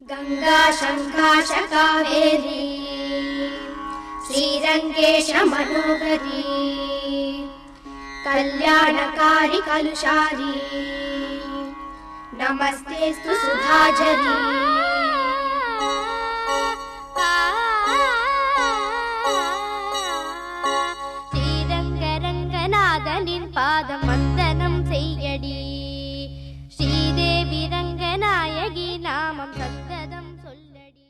गंगा शंखाश कावेरी श्रीरंगेश मनोहरी कल्याणकारी कलुषारी नमस्तेस्तु सुधाझरी ஸ்ரீரங்கரங்கநாதனின் பாதம் வந்தனம் செய்யடி ஸ்ரீதேவி ரங்கநாயகி நாமம் சந்ததம் சொல்லடி.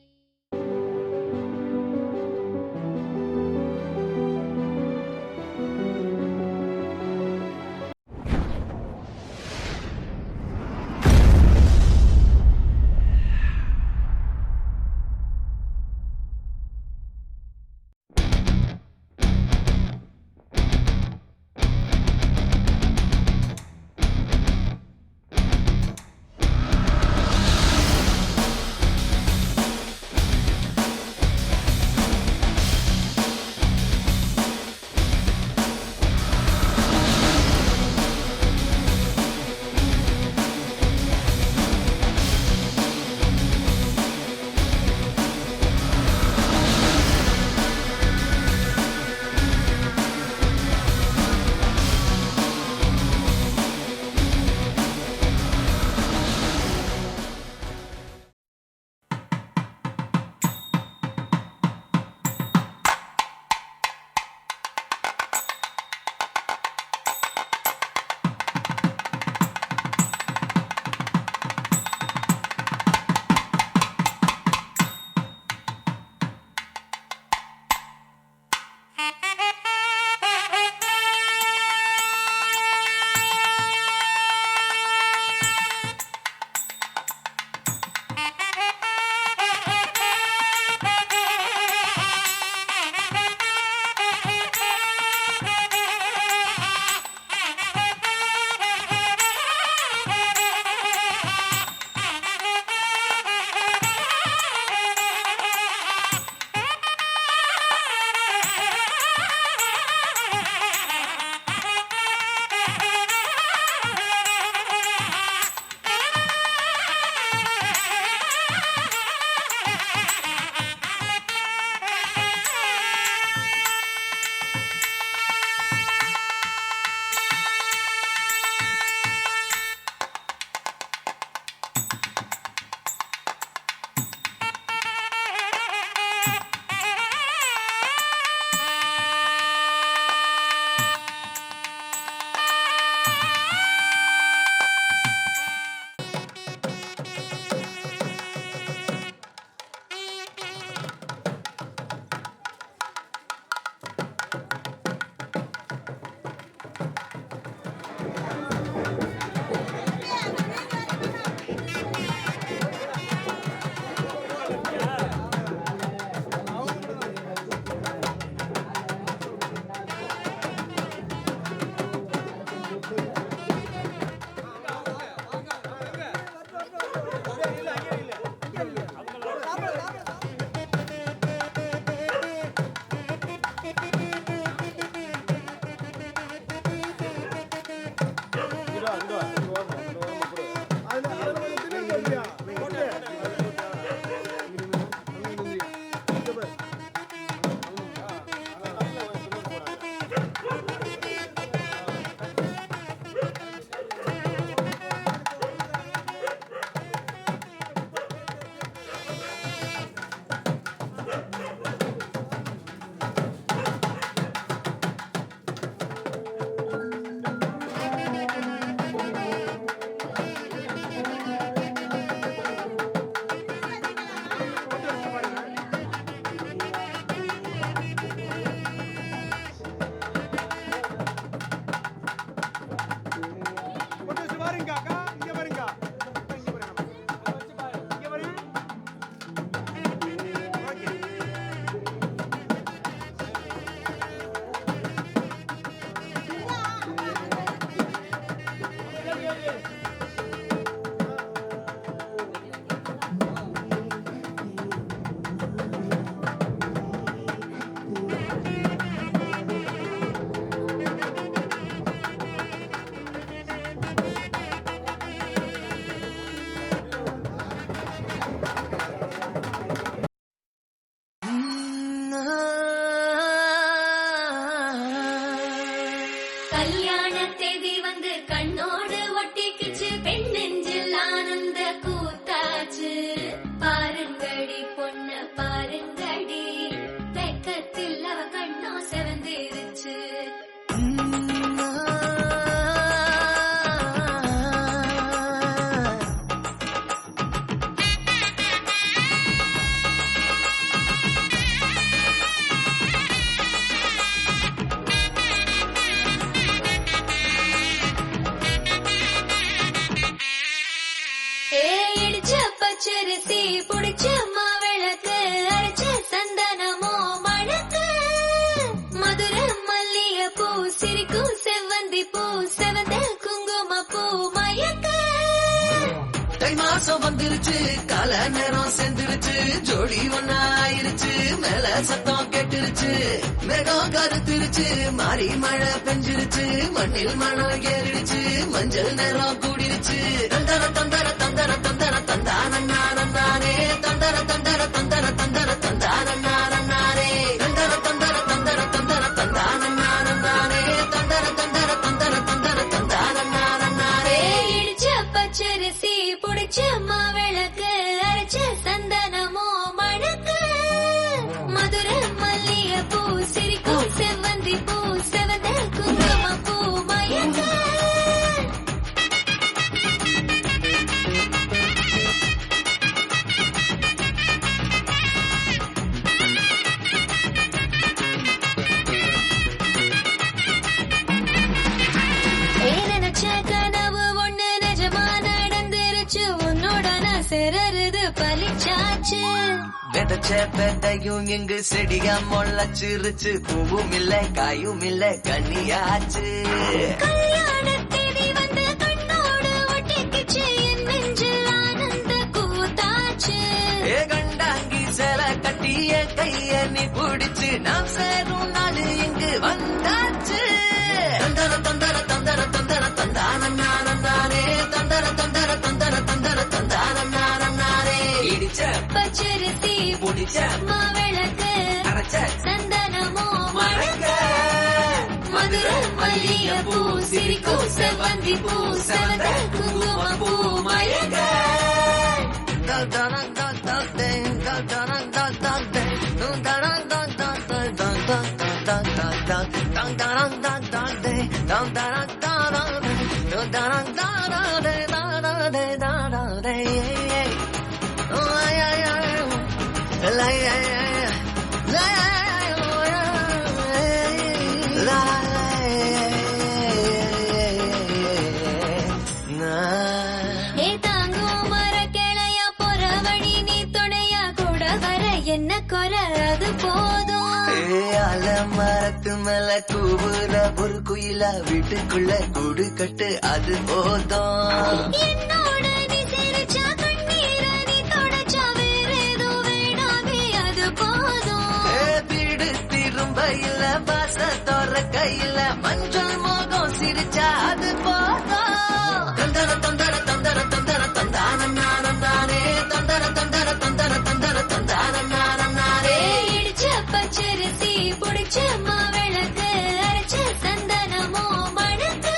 பச்சரிசி புடிச்ச மாவிளக்கு அரைச்ச சந்தனமோ மணக்கு மதுரை மல்லிய பூ சிரிக்கும் செவ்வந்தி பூ செவந்த குங்கும பூ மயக்க தை மாசம் வந்துருச்சு கால நேரம் செந்துருச்சு ஜோடி ஒன்னா ஆயிருச்சு மேல சத்தம் கேட்டுருச்சு மேகம் கருத்துருச்சு மாறி மழை பெஞ்சிருச்சு மண்ணில் மணம் ஏறிடுச்சு மஞ்சள் நேரம் கூடிருச்சு தந்தர தந்தர தந்தர தந்தர தந்தானே தந்தர தந்தர தந்தர தந்தர தந்தானே தந்தர தந்தர தந்தர தந்தர தந்தானே தந்தர தந்தர தந்தர தந்தர தந்தானே இடிச்ச பச்சரிசி புடிச்ச மாவிளக்கு அரைச்ச சந்தனமோ மணக்கு மதுரை மல்லிய பூ சிரிக்கும் செவ்வந்தி பூ செவந்த குங்கும பூ மயக்க கனவு ஒண்ணு நிஜமா நடந்துருச்சு உன்னோட நான் சிறருது பலிச்சாச்சு விதைச்ச பெட்டையும் இங்கு செடியா முளைச்சிருச்சு பூவும் இல்ல காயும் இல்ல கன்னியாச்சு கல்யாண தேதி வந்து கண்ணோடு ஒட்டிக்கிச்சு என் நெஞ்சில் ஆனந்த கூத்தாச்சு ஏ கண்டாங்கி சில கட்டிய கைய நீ பிடிச்சு நாம் சேரும் நாள் இங்கு வந்தாச்சு தந்தர தந்தர தந்தர தந்தர தந்தானே தந்தர தந்தர தந்தர தந்தர தந்தானே இடிச்ச பச்சரிசி புடிச்ச மாவிளக்கு அரைச்ச சந்தனமோ மணக்க மதுரை மல்லிய பூ சிரிக்கும் செவ்வந்தி பூ செவந்த குங்கும பூ மயக்க என்ன குறை அது போதும் மரத்து மேல கூவுற ஒரு குயிலா வீட்டுக்குள்ள கூடு கட்டு அது போதும் என்னோட நீ சிரிச்சா கண்ணீர நீ தொடச்சா வேற ஏதோ வேணாமே அது போதும் வீடு திரும்ப இல்ல பாச தோற கையில மஞ்சள் மோகம் சிரிச்சா அது போதும் தந்தர தந்தர தந்தர தந்தர தந்தானே தந்தர தந்தர தந்தர தந்தர தந்தானே இடிச்ச பச்சரிசி புடிச்ச மாவிளக்கு அரைச்ச சந்தனமோ மணக்கு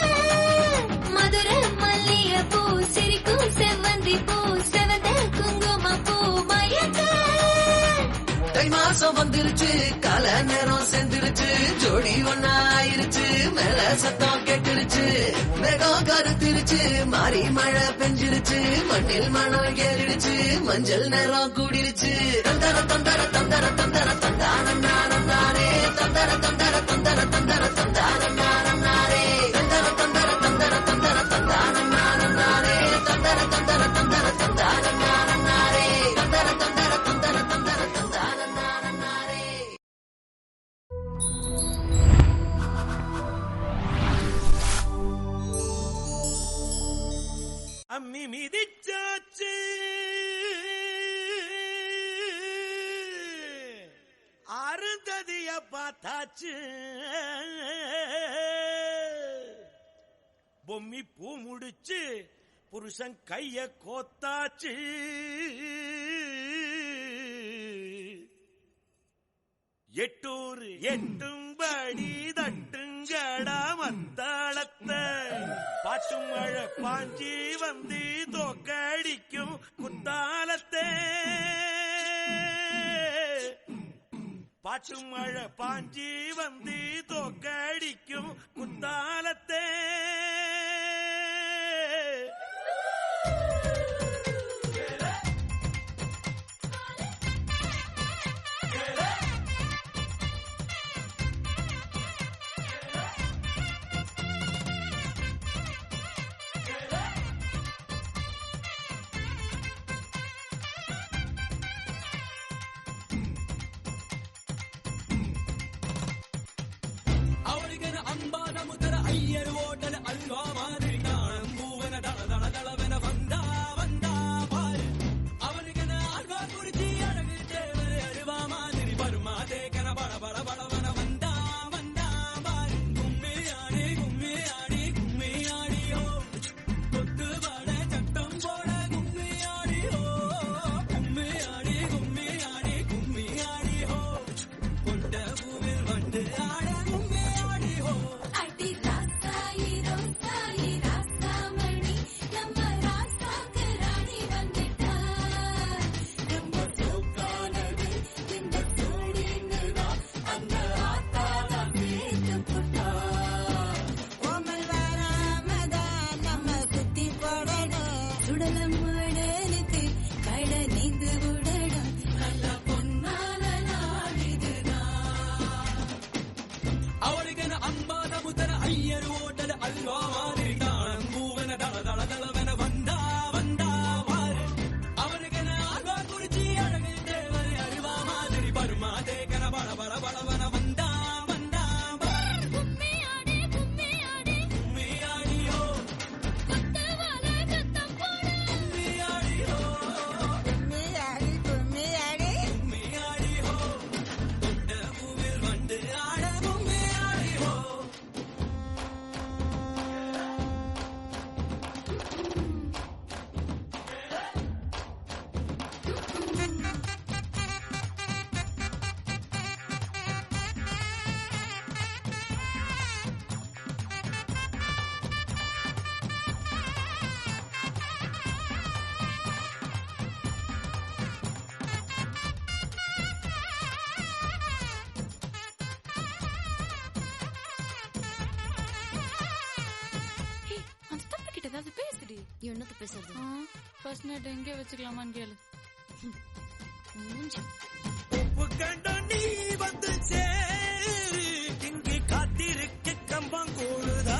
மதுரை மல்லிய பூ சிரிக்கும் செவ்வந்தி பூ செவந்த குங்கும பூ மயக்க தை மாசம் வந்துருச்சு கால நேரம் செந்துருச்சு ஜோடி ஒன்னா ஆயிருச்சு மேல சத்தம் கேட்டுருச்சு மேகம் கருத்துருச்சு மாறி மழை பெஞ்சிருச்சு மண்ணில் மணம் ஏறிடுச்சு மஞ்சள் நேரம் கூடிருச்சு தந்தர தந்தர தந்தர தந்தர தந்தானே தந்தர தந்தர தந்தர தந்தர தந்தானே தந்தர தந்தர தந்தர தந்தர தந்தானே தந்தர தந்தர தந்தர தந்தானே தந்தர தந்தர தந்தர தந்தர தந்தானே அம்மி மிதிச்சாச்சு அருந்ததிய பார்த்தாச்சு பொம்மி பூ முடிச்சு புருஷன் கைய கோத்தாச்சு எட்டூர் எட்டும்படி தட்டுங்கடா மத்தாளத்தை பாட்டு மழை பாஞ்சி வந்து தோக்கடிக்கும் குத்தாலத்தை பாட்டு மழை பாஞ்சி வந்து தோக்கடிக்கும் குத்தாலத்தை என்னது பேசுறது? ஃபர்ஸ்ட் நைட் எங்கே வச்சுக்கலாமான்னு கேளு. உப்பு கண்ட நீ வந்து சேரு, இங்கு காத்திருக்க கம்பங்கூழுதா.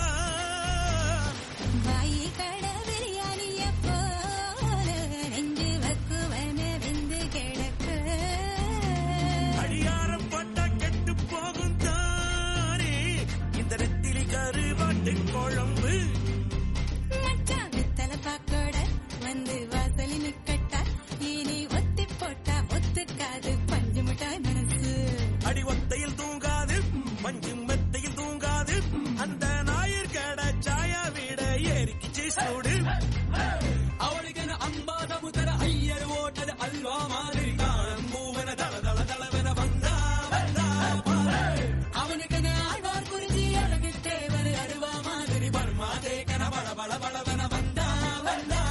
வாயி கட பிரியாணிய போல நெஞ்சு வக்குவன விந்து கிடக்கு. அடியாரம் பட்டா கெட்டு போகும் தானே இந்த நெத்திலி கருவாட்டு குழம்பு. வந்து வாசலி நிக்கட்டா இனி ஒத்தி போட்டா ஒத்துக்காது பஞ்சு மிட்டாய் மனசு. அடி ஒத்தையில் தூங்காது பஞ்சு மெத்தையில் தூங்காது அந்த ஞாயிறு கடை சாயா வீட ஏறிக்கிச்சு சூடு. அவளுக்கு அம்பாத முதல ஐயர் ஓட்டது அல்வா மாதிரி தாழம் பூவன தள தள தளவென வந்தா வந்தா அவனுக்கு ஆழ்வார் குறிஞ்சி அழகு தேவர் அருவா மாதிரி பர்மா தேக்கன பள பள பளவன வந்தா வந்தா.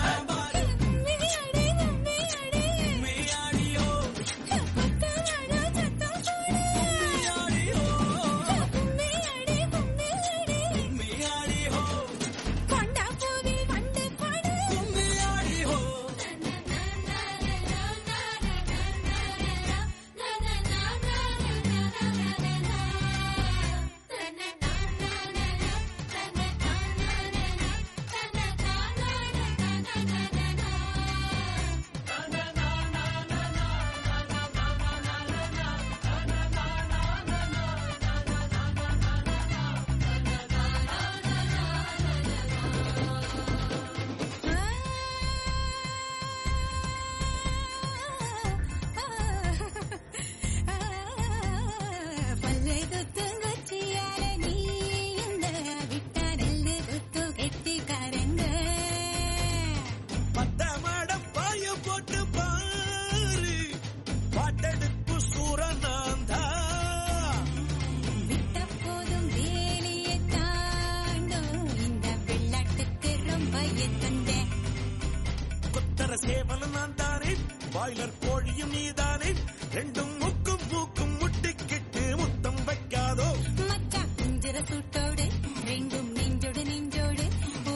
சேவலும் நான் தானே, பாய்லர் கோழியும் நீதானே, ரெண்டும் முக்கும் மூக்கும் முட்டிக்கிட்டு முத்தம் வைக்காதோ. மச்சான் குஞ்சிர சூட்டோடு ரெண்டும் நெஞ்சோடு நெஞ்சோடு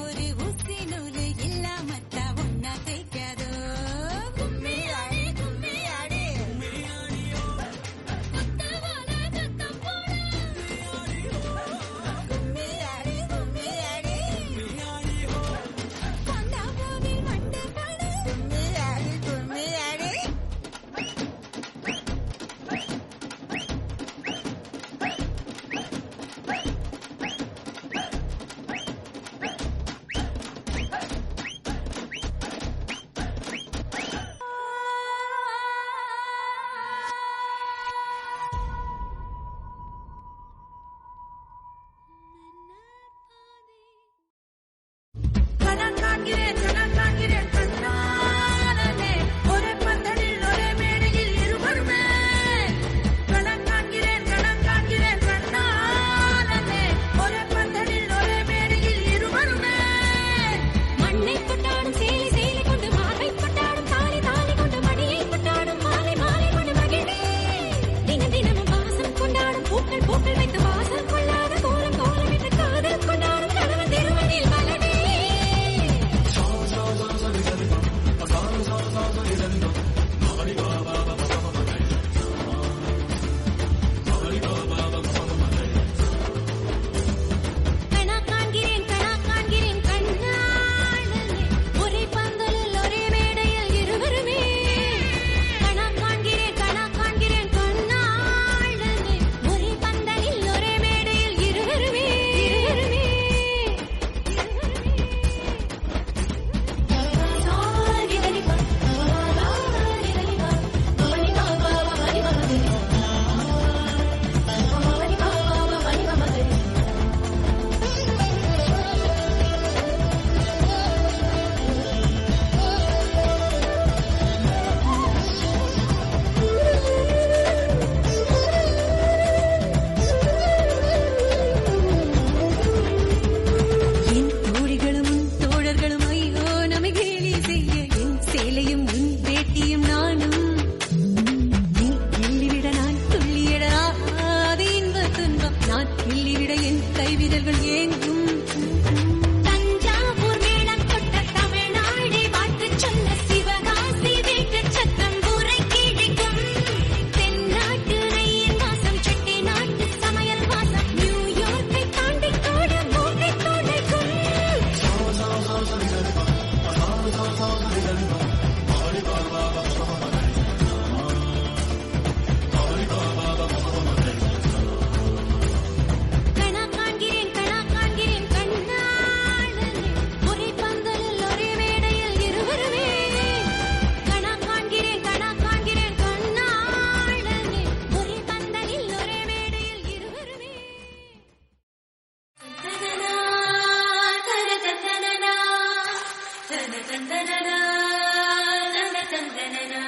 ஒரு ஊசி நூலு இல்லாமத்தா ஒன்னா தைக்காதோ. கும்மியாடி கும்மியாடி கும்மியாடியோ குத்தவான சத்தம் போடு. கும்மியாடி கும்மியாடி கும்மியாடியோ கொண்டா போவி மண்டு படு. கும்மியாடி கும்மியாடி வேட்டியும் நானும் நீ கிள்ளிவிட நான் துள்ளியடா அது இன்ப துன்பம் நான் கிள்ளிவிட என் கைவிரல்கள் ஏங்கும் தஞ்சாவூர் மேளம் கொட்ட தமிழ்நாடு வாழ்த்து சொன்ன சிவகாசி வீட்டு சத்தம் ஊரை கிழிக்கும் தென்னாட்டு ரயில் வாசம் செட்டி நாட்டு சமையல் வாசம் நியூயார்க்கை தாண்டி கூட மூட்டை துடைக்கும் கணா காண்கிறேன் கண்ணாளனே ஒரே பந்தலில் ஒரே மேடையில் இருவருமே கணா காண்கிறேன் கண்ணாளனே ஒரே பந்தலில் ஒரே மேடையில் இருவருமே தனதனா தனதனா தனதனா தனதனா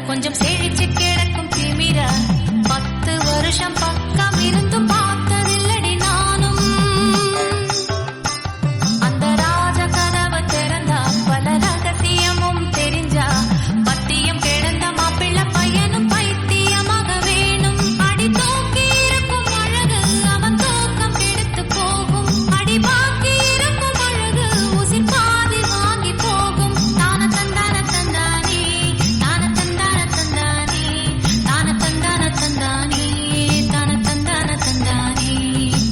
கொஞ்சம் செழிச்சு கிடக்கும் திமிரா 10 வருஷம் பக்கம் இருந்தும் பார்த்ததில்லடி நானும் அந்த ராஜ கதவை திறந்தா பல ரகசியமும் தெரிஞ்சா பத்தியம் கிடந்த மாப்பிள்ளை பையனும் பைத்தியமாக வேணும் அடி தூக்கி இருக்கும் அழகு அவன் தூக்கம் கெடுத்து போகும் அடி பாக்கி இருக்கும் அழகு உசிர் பாதி வாங்கி போகும் தான தந்தான தந்தானே தான தந்தான தந்தானே தான தந்தான தந்தானே தான தந்தான தந்தானே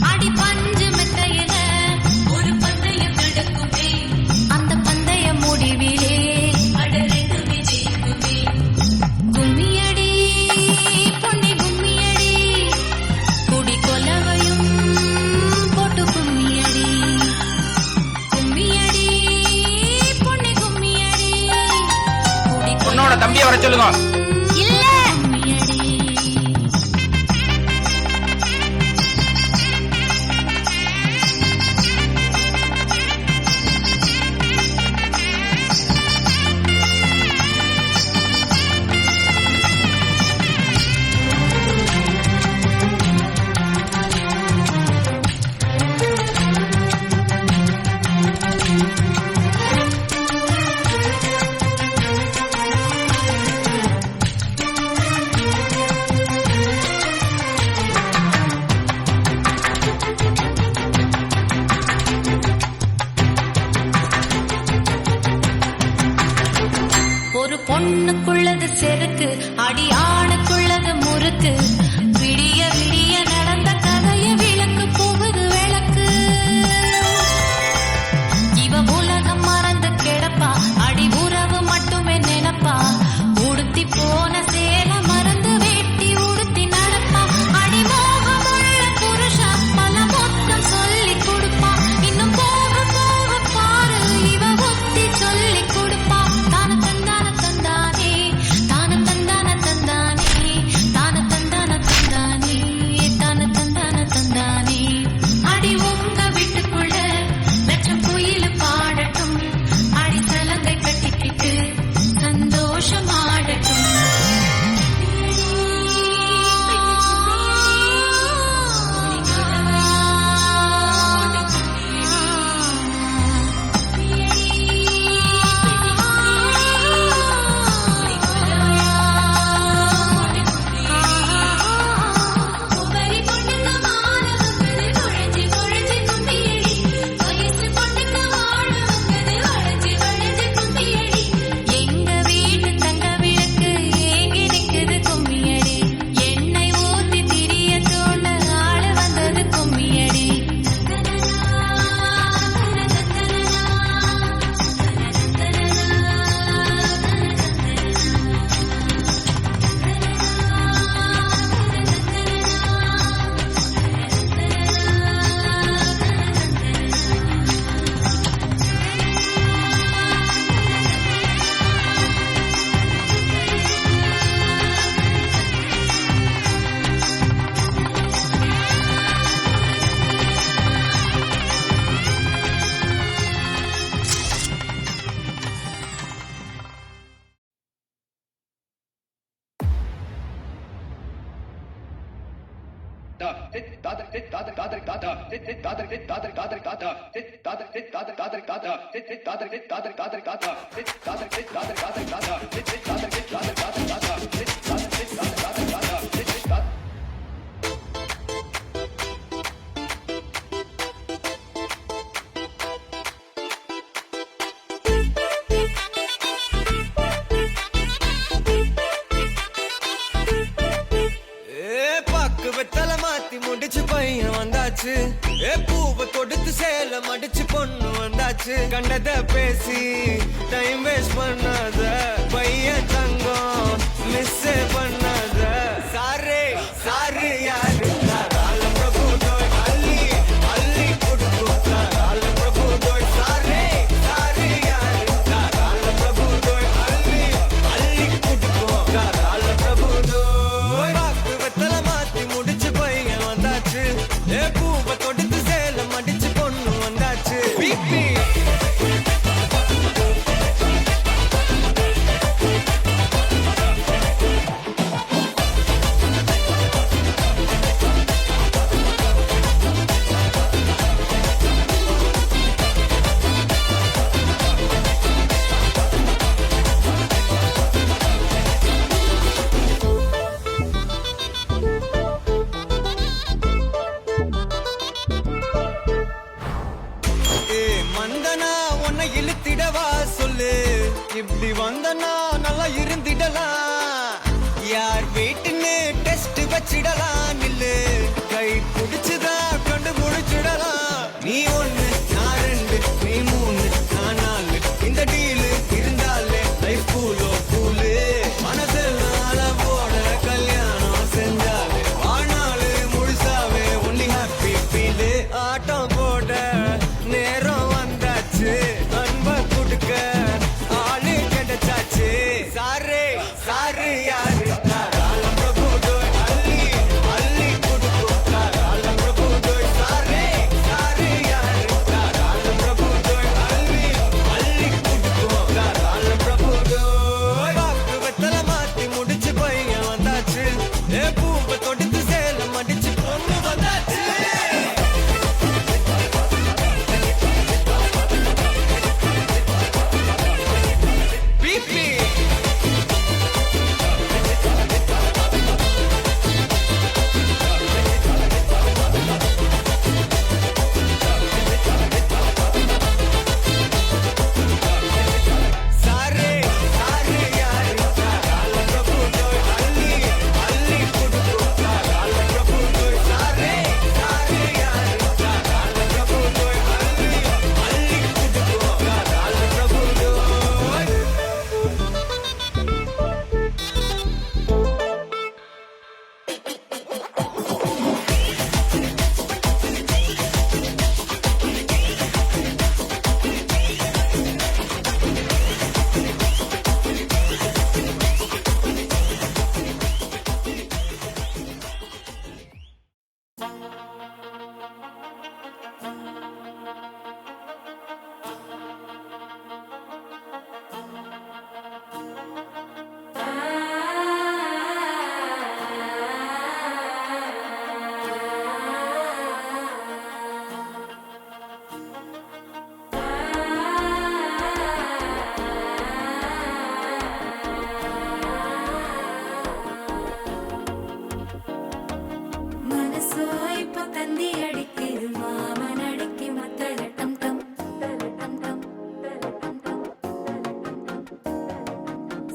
அடி பஞ்சு மெத்தையில ஒரு பந்தயம் நடக்குமே அந்த பந்தய முடிவிலே அட ரெண்டுமே ஜெயிக்குமே கும்மியடி பொன்னி கும்மியடி குடி கொலவையும் போட்டு கும்மியடி கும்மியடி பொன்னி கும்மியடி குடி பொண்ணோட தம்பியை வர சொல்லுங்க. இல்ல கும்மியடி ஒரு பொண்ணுக்குள்ளது செருக்கு அடி ஆணுக்குள்ளது முறுக்கு விடிய விடிய நடந்த கதைய விளக்கு போகுது விளக்கு இவ உலகம் மறந்து கிடப்பா அடி உறவு மட்டுமே நினைப்பா உடுத்தி போன சேல மறந்து வேட்டி உடுத்தி நடப்பா அடி மோகமுள்ள புருஷா பல மொத்தம் சொல்லி கொடுப்பா இன்னும் போக போக பாரு இவ ஒத்தி சொல்லி கொடுப்பா தான தந்தான தந்தானே தான தந்தான வெத்தல மாத்தி முடிச்சு பையன் வந்தாச்சு. பூவை கொடுத்து சேல மடிச்சு பொண்ணு வந்தாச்சு. கண்டத பேசி டைம் வேஸ்ட் பண்ணாத பையன் தங்கம் மிஸ் பண்ணாத. சாரே சாரு யாரு பிரபு டோய் அள்ளி அள்ளி கொடுக்கும் பிரபு டோய். சாரே சாரு யாரு பிரபு டோய் அள்ளி அள்ளி கொடுக்கும் பிரபு டோய். வாக்கு வெத்தல மாத்தி முடிச்சு பையன் வந்தாச்சு. பூவை கொடுத்து சேல மடிச்சு பொண்ணு வந்தாச்சு. பிபி மந்தனா உன்னை இழுத்திடவா சொல்லு. இப்படி வந்தனா நல்லா இருந்திடலாம். யார் வீட்டுன்னு டெஸ்ட் வச்சிடலாம். இல்லு கை பிடிச்சுதா கண்டு முடிச்சிடலாம். நீ ஒண்ணு நான் ரெண்டு நீ மூணு நான் நாலு. இந்த டீலு இருந்தாலே லைஃப் கூலோ கூலு. மனசெல்லாம் அளவோட கல்யாணம் செஞ்சாலே வாழ்நாளு முழுசாவே ஒன்லி ஹாப்பி ஃபீலு. ஆட்டம் போட நேரம் வந்தாச்சு. அன்ப கொடுக்க ஆளு கிடைச்சாச்சு. சாரே சாரு யாரு பிரபு டோய் அள்ளி அள்ளி கொடுக்கும் பிரபு டோய். சாரே சாரு யாரு பிரபு டோய் அள்ளி அள்ளி கொடுக்கும் பிரபு டோய். வாக்கு வெத்தல மாத்தி முடிச்சு பையன் வந்தாச்சு. பூவை தொடுத்து சேல மடிச்சு பொண்ணு வந்தாச்சு. பிபி சாரே சாரு யாரு பிரபு டோய் அள்ளி அள்ளி கொடுக்கும் பிரபு டோய். சாரே சாரு யாரு பிரபு டோய் அள்ளி அள்ளி கொடுக்கும் பிரபு டோய். மனசோ இப்ப தந்தி அடிக்குது மாமன் அடிக்கு மத்தள டம் டம் டம் டம்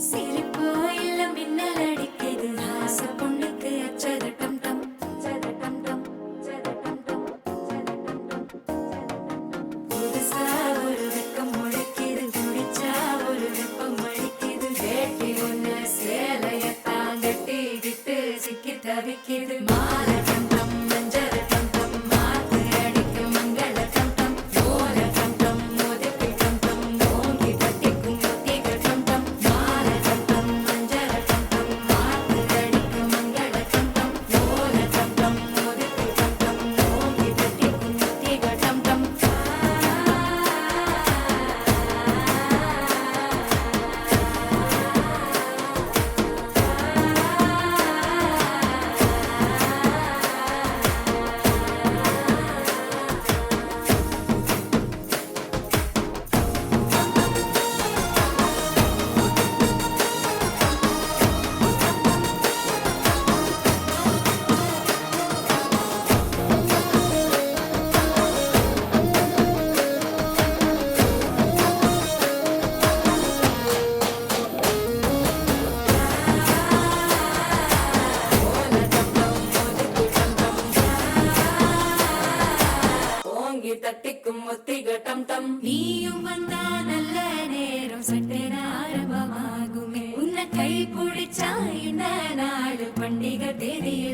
சிரிப்போ இல்ல மின்னல் அடிக்குது ஆச பொண்ணுக்கு அச்சத டம் டம் டம் டம் புதுசா ஒரு வெக்கம் முளைக்குது குடிச்சா ஒரு வெப்பம் அடிக்குது வேட்டி ஒண்ணு சேலைய தாங்கட்டி விட்டு சிக்கி தவிக்குது மாலை டம் டம் மஞ்சள் டம் டம் மாத்து அடிக்கு மங்கள டம் டம் ஓல டம் டம் மோதிக்கு டம் டம் ஓங்கி பட்டிக்கும் ஒத்திக டம் டம் மாலை டம் டம் மஞ்சள் டம் டம் மாத்து அடிக்கு மங்கள டம் டம் ஓல டம் டம் மோதிக்கு டம் டம் ஓங்கி பட்டிக்கும் ஒத்திக டம் டம்.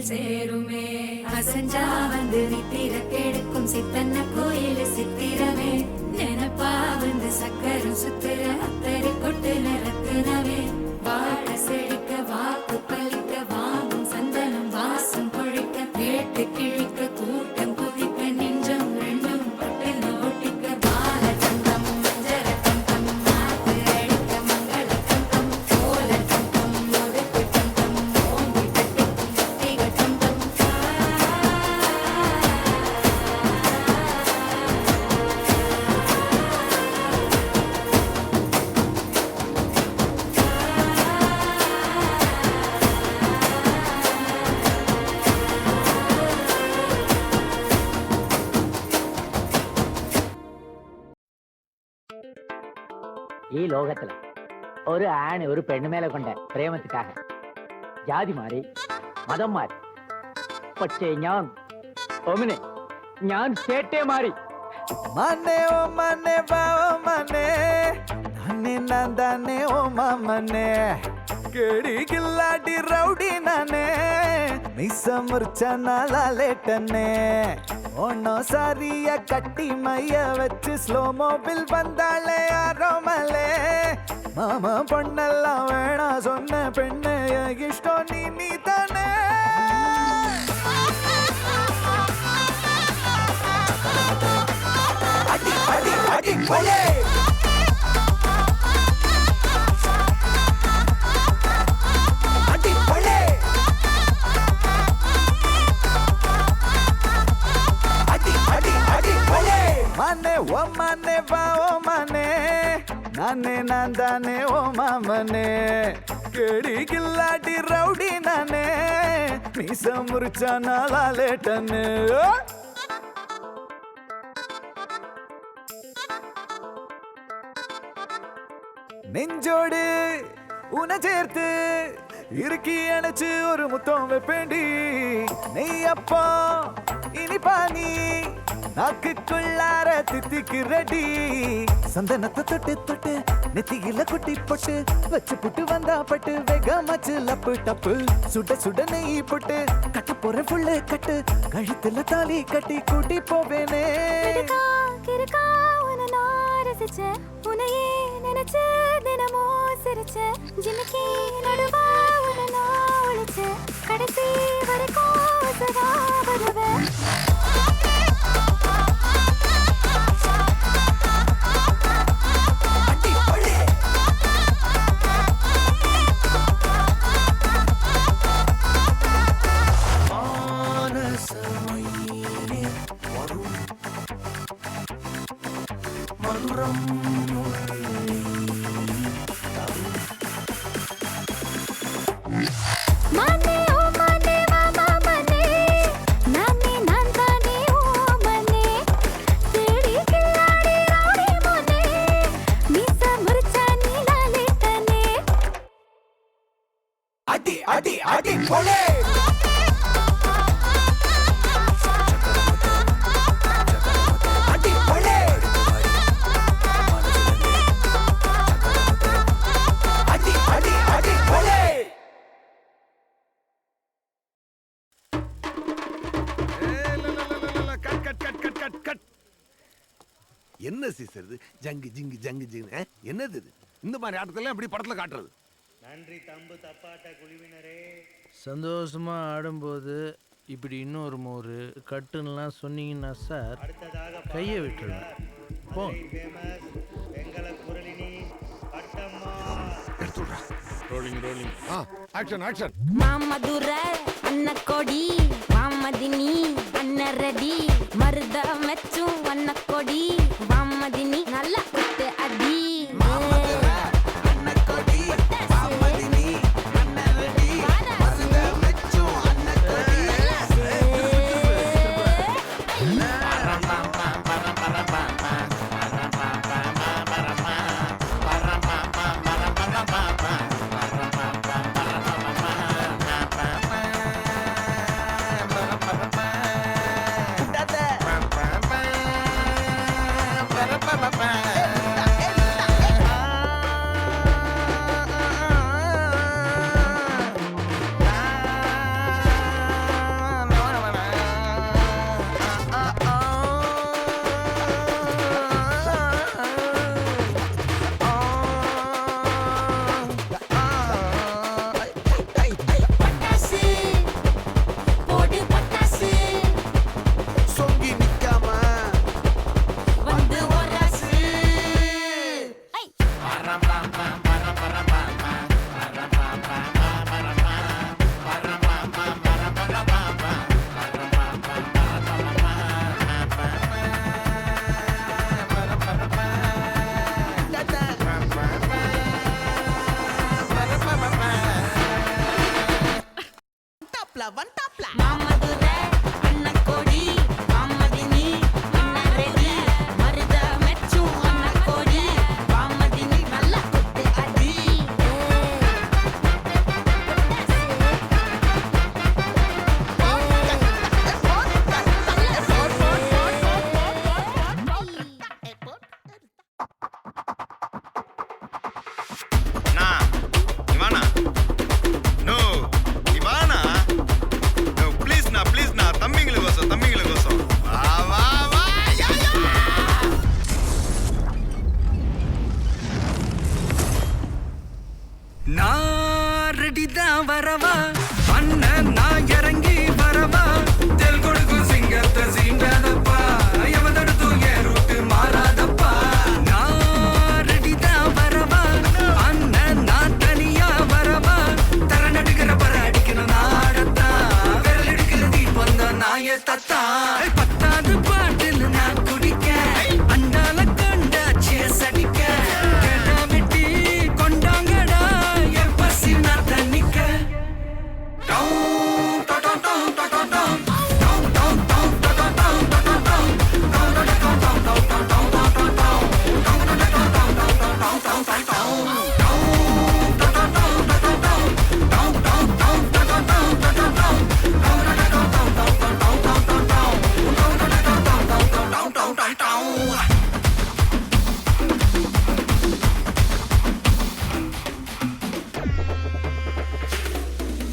கையில் சேருமே அசஞ்சா வந்து நித்திர கெடுக்கும் சித்தன்ன கோயில் சித்திரமே நினப்பா வந்து சக்கரம் சுத்துற அத்தரி கொட்டுல ரத்தினமே வாழ செழிக்க வாக்கு பலிக்க வாங்கும் சந்தனம் வாசம் பொழிக்க கேட்டு கிழிக்க கூட்டம் குதிக்க நெஞ்சம் ரெண்டும் பட்டுன்னு ஒட்டிக்க பால சந்தம் மஞ்சர தந்தம் மாத்து அடிக்க மங்கள தந்தம் கோல தந்தம் ஒதுக்கு தந்தம் ஓங்கி தட்டிக்கும் திக தந்தம் ഈ ലോകത്തില് ഒരു ആണ് ഒരു പെണ്ണു മേലെ കൊണ്ട് പ്രേമത്തിക്കാക ജാതി മാറി മതം മാറി പക്ഷേ ഞാൻ ചേട്ടേ മാറി ಮನೆ ಓ ಮನೆ ಬಾವ ಮನೆ ನಾನೇ ನಂದಾನೆ ಓ ಮನೆ ಕೇಳಿ ಗಿಲ್ಲಾಡಿ ರೌಡಿ ನಾನೇ ಮಿಸ ಮುರ್ಚನ ಲಾಲೇಟನೆ ஒன்னோ சாரிய கட்டி மைய வச்சு ஸ்லோ மோபில் வந்தாளே யாரோமலே மாமா பொண்ணெல்லாம் வேணா சொன்ன பெண்ணு இஷ்டம் நீ தானே அடி அடி அடி போலே அடி போலே அடி அடி அடி போலே மனே ஓ மனே வா ஓ மனே நானே நான் தானே ஓ மாமனே கேடி கில்லாடி ரவுடி நானே மீச முறிச்சா நாளாலேட்டனே நெஞ்சோடு உன சேர்த்து இறுக்கி அணைச்சு ஒரு முத்தம் வைப்பேண்டி நெய் அப்பா இனிப்பா நீ நாக்குக்குள்ளார தித்திக்கு ரெடி சந்தனத்தை தொட்டு தொட்டு நெத்தியில குட்டி போட்டு வச்சு புட்டு வந்தா பட்டு வேகமாச்சு லப்பு டப்பு சுட சுட நெய் போட்டு கட்ட போற புள்ளு கட்டு கழுத்துல தாலி கட்டி கூட்டி போவேனே கிறுக்கா உன நான் ரசிச்சேன் உனையே நினைச்சு தினமோ சிரிச்சேன் ஜிமிக்கி நடுவா உன நான் ஒழிச்சேன் கடைசி வரைக்கும் சதா வருவேன் அடி அடி அடி போலே அடி போலே அடி அடி அடி போலே என்ன சீசர் ஜங்கு ஜிங்கு ஜங்கு ஜிங்கு என்னது இது இந்த மாதிரி ஆட்டத்தெல்லாம் எப்படி படத்துல காட்டுறது நன்றி தம்பு தப்பாட்ட குழுவினரே. சந்தோஷமா ஆடும்போது இப்படி இன்னொரு மோரு கட்டுன்னெலாம் சொன்னீங்கன்னா சார் கையை விட்டுருவேன். போ வெங்கல குரலினி பட்டம்மா ரோலிங் ரோலிங் ஆக்ஷன் ஆக்ஷன் மாமதுர அன்னக்கொடி மாமதினி அன்னரடி மருத மெச்சும் அன்னக்கொடி மாமதினி நல்ல குத்து அடி மாமதுரை அன்னக்கோடி மாமதினி அன்னரெடி மருத மெச்சும் அன்னக்கோடி மாமதினி நல்ல குத்து அடி நான் ரெடி தான் வரவா அண்ணன் நான் இறங்கி வரவா தெல் கொடுக்கும் சிங்கத்தை சீண்டாதப்பா எவதடுத்தும் என் ரூட்டு மாறாதப்பா நான் ரெடி தான் வரவா அண்ணன் நான் தனியா வரவா தர நடுக்கிற பர அடிக்கணும் நாடத்தா விரல் எடுக்கிற தீபம் தான் நாய தத்தா பத்தாவது பாட்டில் நான் குடிக்க அண்டால கண்டா சேஸ் அடிக்க கேட்டா வெட்டி கொண்டாங்கடா என் பசி நான் தண்ணிக்க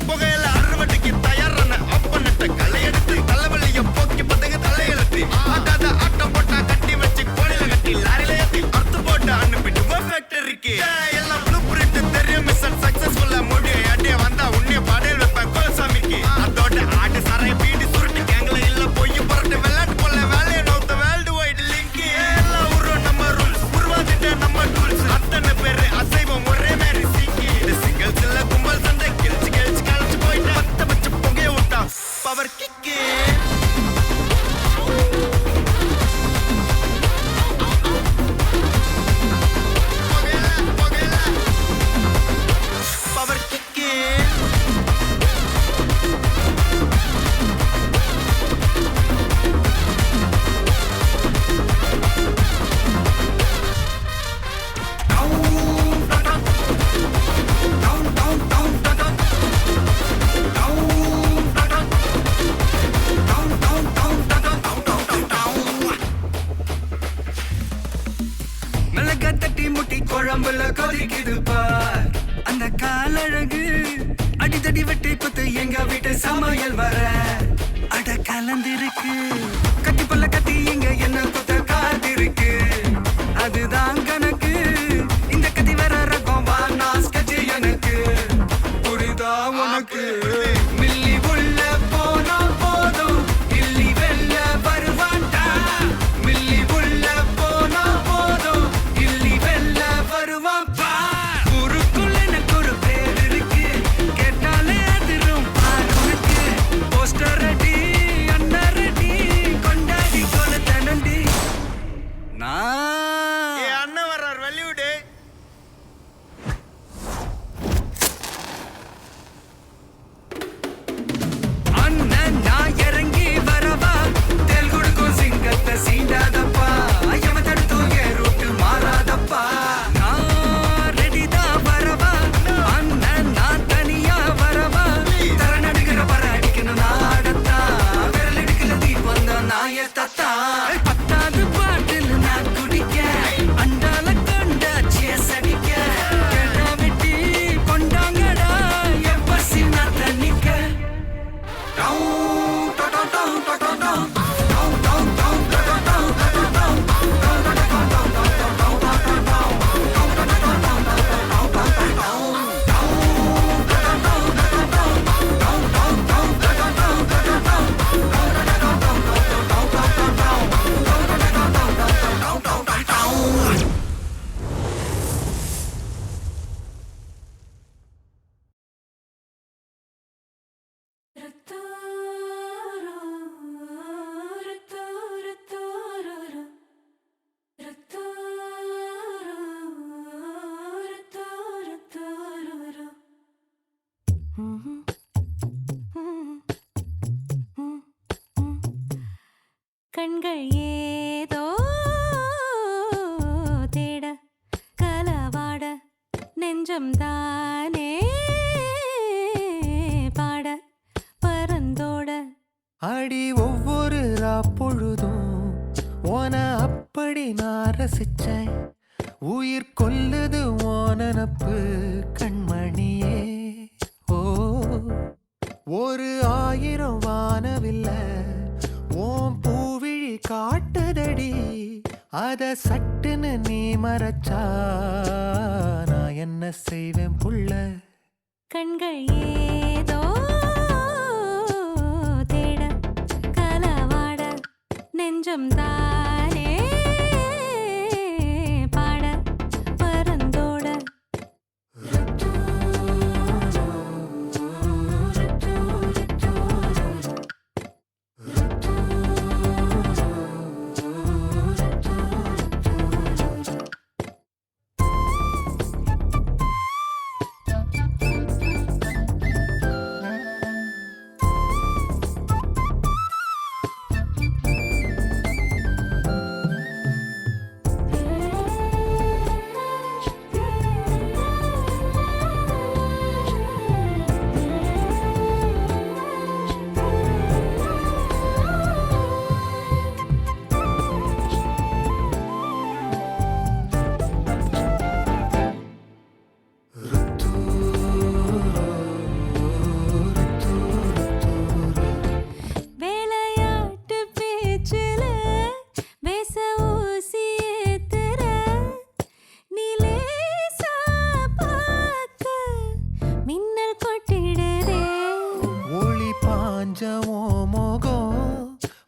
புகையில அறுவடைக்கு தயாரான அப்பனட்ட களையெடுத்து தலைவலிய போக்கி பத்தங்க தலையெழுத்து ஆட்டாத ஆட்டம் போட்டா கட்டி வச்சு கோழில கட்டி லாரில ஏத்தி அறுத்து போட்டு அனுப்பிட்டு ஃபேக்டரிக்கு எல்லாம் ப்ளூ பிரிண்ட் தெரியும் மிஷன் சக்சஸ்ஃபுல்லா முடியும் அடியே வந்தா உன்னைய பாடையில் வைப்பேன் கோலசாமிக்கு அதோட ஆட்டு சரை பீடி சுருட்டு கேங்கல இல்ல போய் புரட்டு விளையாட்டு போல வேலையை நோத்த வேர்ல்டு வைடு லிங்க் எல்லாம் உருவம் நம்ம ரூல்ஸ் உருவாக்கிட்ட நம்ம டூல்ஸ் அத்தனை பேரு அசைவம் ஒரே மாதிரி சீக்கி இது சிங்கிள்ஸ் இல்ல கும்பல் சண்டை கிழிச்சு கிழிச்சு கழிச்சு போயிட்டு பத்த வச்சு புகைய விட்டா பவர் கிக்கு பவர் கிக்கு மிளகா தட்டி முட்டி குழம்புல கொதிக்குது பார் அந்த காலழகு அடித்தடி வெட்டி குத்து எங்க வீட்டு சமையல் வர அட கலந்திருக்கு கட்டி பல்ல கட்டி இங்க என்ன குத்த காத்திருக்கு அதுதான் கணக்கு இந்த கத்தி வர ரகம் வா நாஸ் கட்சி எனக்கு புரிதா உனக்கு மில்லி உள்ள போனா போதும் இல்லி வெல்ல வருவான்டா மில்லி உள்ள போனா போதும் இல்லி வெல்ல வருவான் பா ஊருக்குள்ள எனக்கு ஒரு பேர் இருக்கு கேட்டாலே அதிரும் பார் உனக்கு போஸ்டர் ரெடி அண்ணா ரெடி கண்கள் ஏதோ தேட கலவாட நெஞ்சம் தானே பாட பரந்தோட அடி ஒவ்வொரு பொழுதும் ஓன அப்படி நான் ரசிச்சேன் உயிர் கொல்லுது ஓனப்பு கண்மணியே ஓ ஒரு 1000 வானவில்ல ஓம் பூவிழி காட்டுதடி அத சட்டுன்னு நீ மறைச்சா நான் என்ன செய்வேன் புள்ள கண்கள் ஏதோ தேட கலவாட நெஞ்சம் தானே பாட பரந்தோட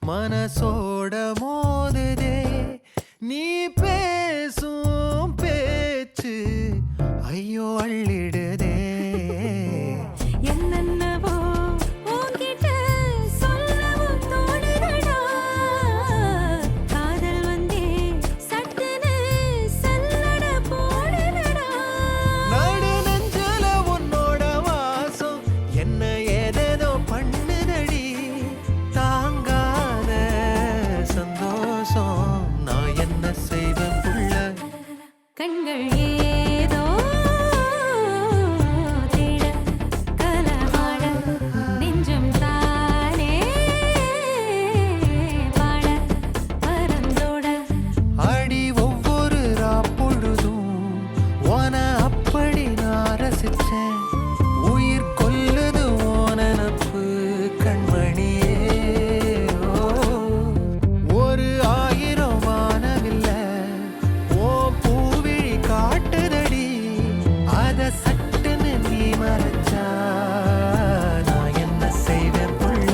மனசோட மோதுதே நீ பேசும் பேச்சு ஐயோ அள்ளிடுதே என்னென்னவோ உன்கிட்ட சொல்லவும் தோணுதடா காதல் வந்தே சட்டுன்னு சல்லட போடுதடா நடு நெஞ்சில உன்னோட வாசம் என்ன ஏதேதோ பண்ணுதடி தாங்காத சந்தோஷம் நான் என்ன செய்வேன் புள்ள கண்கள் ஏதோ தேட கலவாட நெஞ்சம் தானே பாட பரந்தோட அடி ஒவ்வொரு பொழுதும் ஓன அப்படி நான் ரசிச்சேன் உயிர் கொல்லுது ஓனப்பு கண்மணியே ஒரு 1000 வானவில்ல ஓ பூவிழி காட்டுதடி அத சட்டுன்னு நீ மறைச்சா நான் என்ன செய்வேன் புள்ள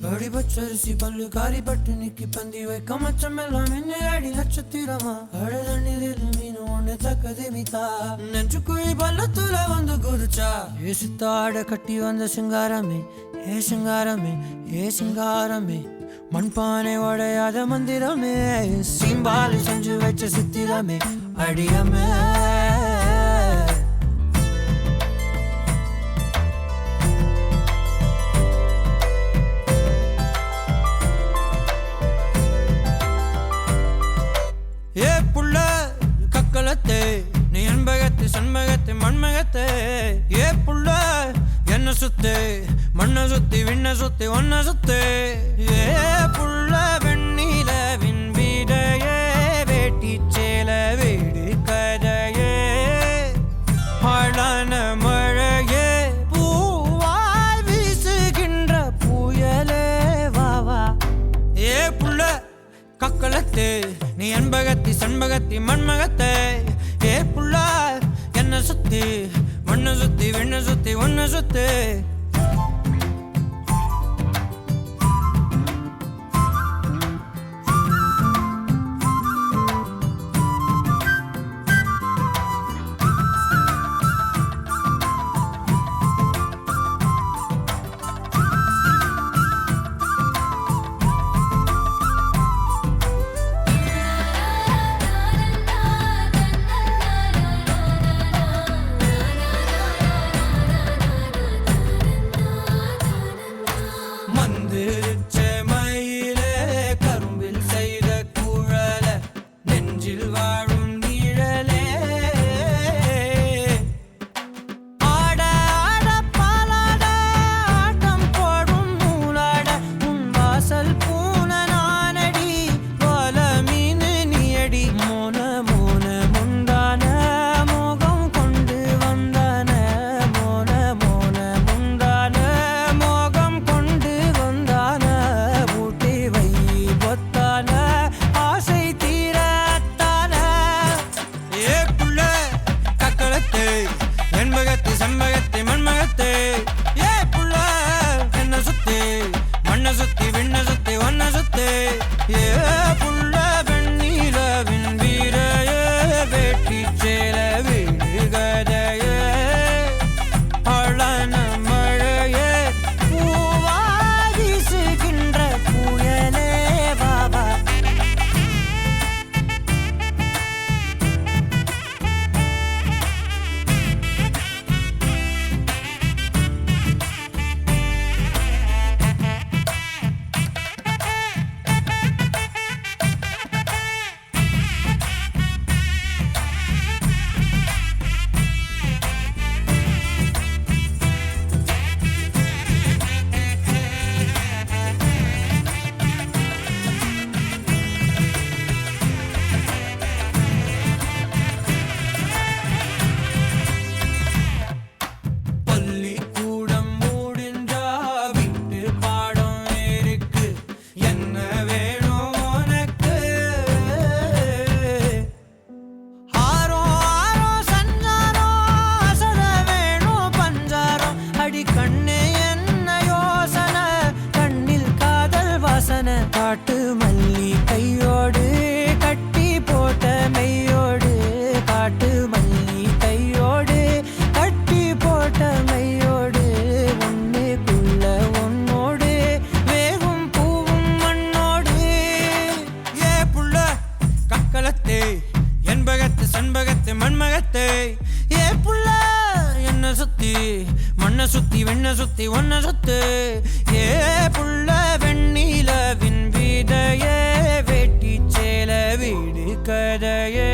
அடி பச்சரிசி பல்லு காரி பட்டு நிக்கி பந்தி வைக்க மச்சம் எல்லாம் என்ன அடி நட்சத்திரமா அழதண்ணீரில் மீன் ஒண்ணு தக்கதி மிதா நெஞ்சு குழி பள்ளத்துல வந்து குதிச்சா ஏசுத்தாட கட்டி வந்த சிங்காரமே ஏ சிங்காரமே ஏ சிங்காரமே மண்பானை உடையாத மந்திரமே சீம்பாலி செஞ்சு வச்ச சித்திரமே அடியமே ஏ புள்ள கக்கலத்தே நீ அன்பகத்தை சண்பகத்தை மண்மகத்தை ஏ புள்ள என்ன சுத்து மண்ண சுத்தி விண்ண சுத்தி ஒன்ன சுத்து ஏ புள்ள வெண்ணிலவின் வீடையே வேட்டி சேல வீடு கதையே ஆளான மழையே பூவாய் வீசுகின்ற புயலே வாவா ஏ புள்ள கக்கலத்து நீ அன்பகத்தி சண்பகத்தி மண்மகத்தை ஏ புள்ள என்ன சுத்தி மண்ணு சுத்தி என்ன சுத்து காட்டு மல்லி கையோடு கட்டி போட்ட மையோடு காட்டு மல்லி கையோடு கட்டி போட்ட மையோடு ஒன்னுக்குள்ள ஒன்னோடு வேகும் பூவும் மண்ணோடு ஏ புள்ள கக்களத்தே என்பகத்து சண்பகத்து மண்மகத்தே ஏ புள்ள என்ன சுத்தி மண்ண சுத்தி வெண்ண சுத்தி ஒன்ன சுத்து ஏ புள்ள வெண்ணிலவின் வீதையே வெட்டி சேல வீடு கதையே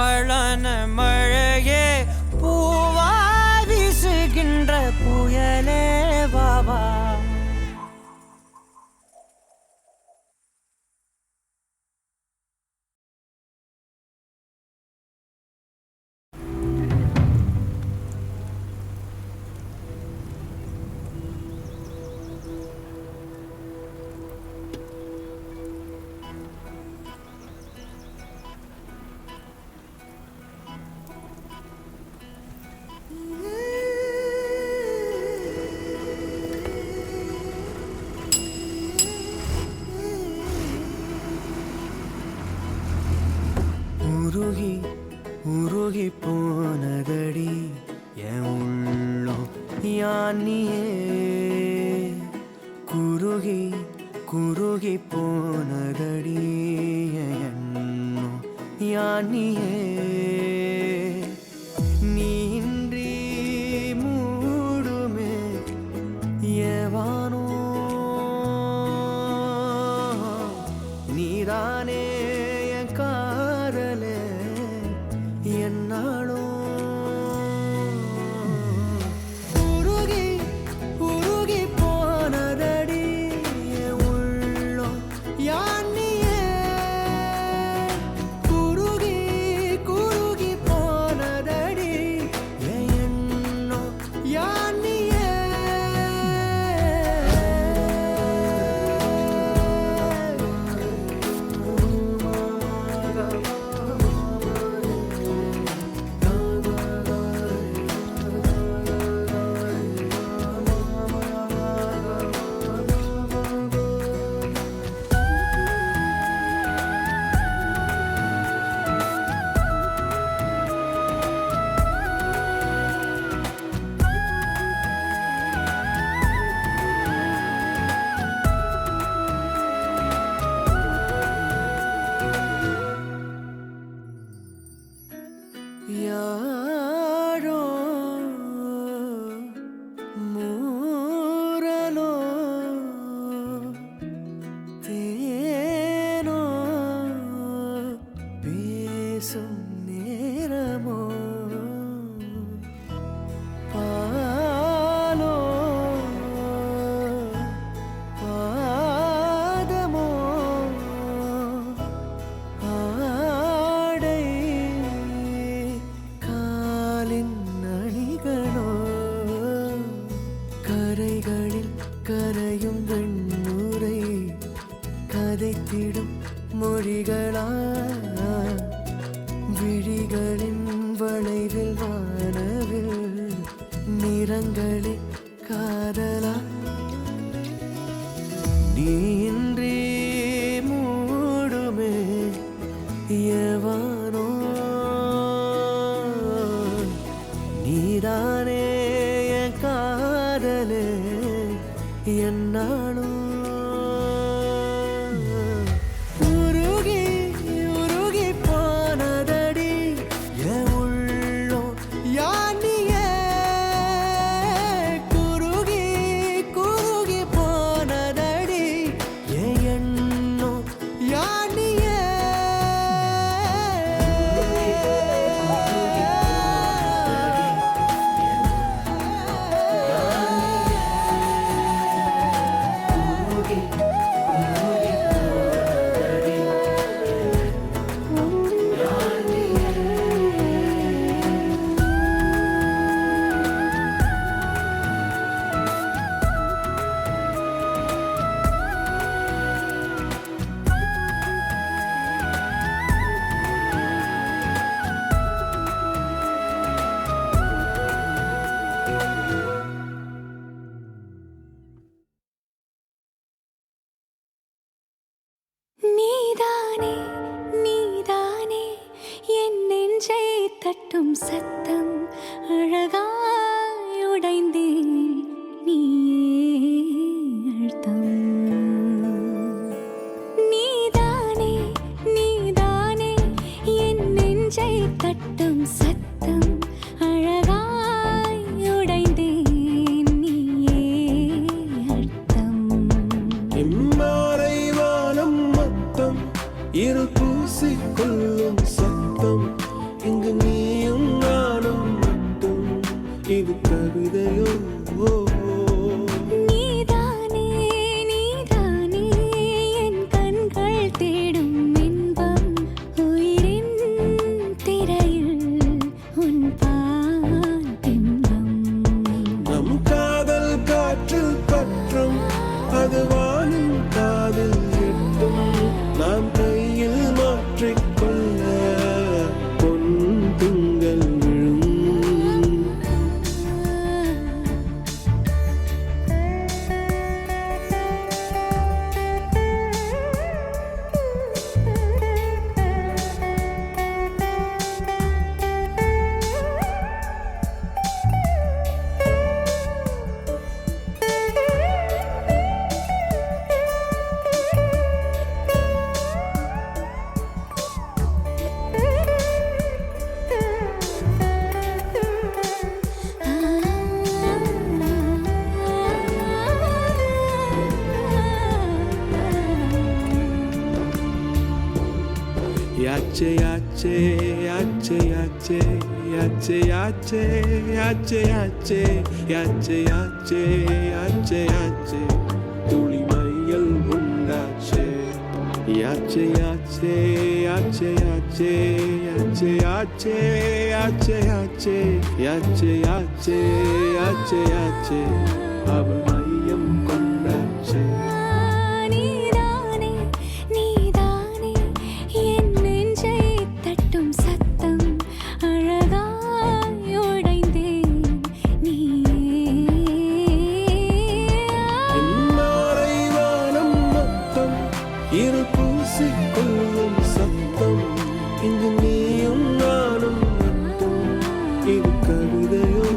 அழன மழையே பூவா வீசுகின்ற புயலே வாவா உருகி உருகி போனதடி என் உள்ளம் யானியே குருகி குருகி போனதடி என் எண்ணம் யானியே நீன்றி மூடுமே ஏவானோ நீதானே உருகி உருகி போனதடி உள்ளம் யானியே குருகி குருகி போனதடி எண்ணம் யானியே யாரோ மூரலோ தேனோ பேசும் நேரமோ பாலோ பாதமோ ஆடை காலின் அணிகளோ கரைகளில் கரையும் வெண்ணுரை கதைத்திடும் மொழிகளா விழிகளின் வளைவில் வானவில் நிறங்களில் காதலா நீன்றி மூடுமே எவானோ நீதானே என் காதலே என்னாலும் உருகி உருகி போனதடி என் உள்ளோ யானியே குருகி குருகி போனதடி என் எண்ணோ யானியே நீதானே நீதானே என் நெஞ்சை தட்டும் சத்தம் அழகாய் உடைந்தேன் நீயே அழுத்தம் நீதானே நீதானே என் நெஞ்சை தட்டும் சத்தம் அழகாய் உடைந்தேன் நீயே அழுத்தம் இம்மாறை வானம் மொத்தம் இரு பூசிக்கொள்ளும் சத்தம் இங்கு நீயும் நானும் மட்டும் இது கவிதையோ நீதானே நீதானே என் கண்கள் தேடும் இன்பம் உயிரின் திரையில் உன் பால் பிம்பம் நம் காதல் காற்றில் பற்றும் அது வானும் காதில் எட்டும் நாம் கையில் மாற்றிக்கொள்ள பொன் திங்கள் விழும் Yache yache yache yache yache yache yache yache yache yache yache yache tuli mayal undache yache yache yache yache yache yache yache yache yache yache yache yache aval mayam kondache நீதானே நீதானே என் நெஞ்சை தட்டும் சத்தம் அழகாய் உடைந்தேன் நீயே இம்மாறை வானம் மொத்தம் இரு பூசிக்கொள்ளும் சத்தம் இங்கு நீயும் நானும் மட்டும் இது கவிதையோ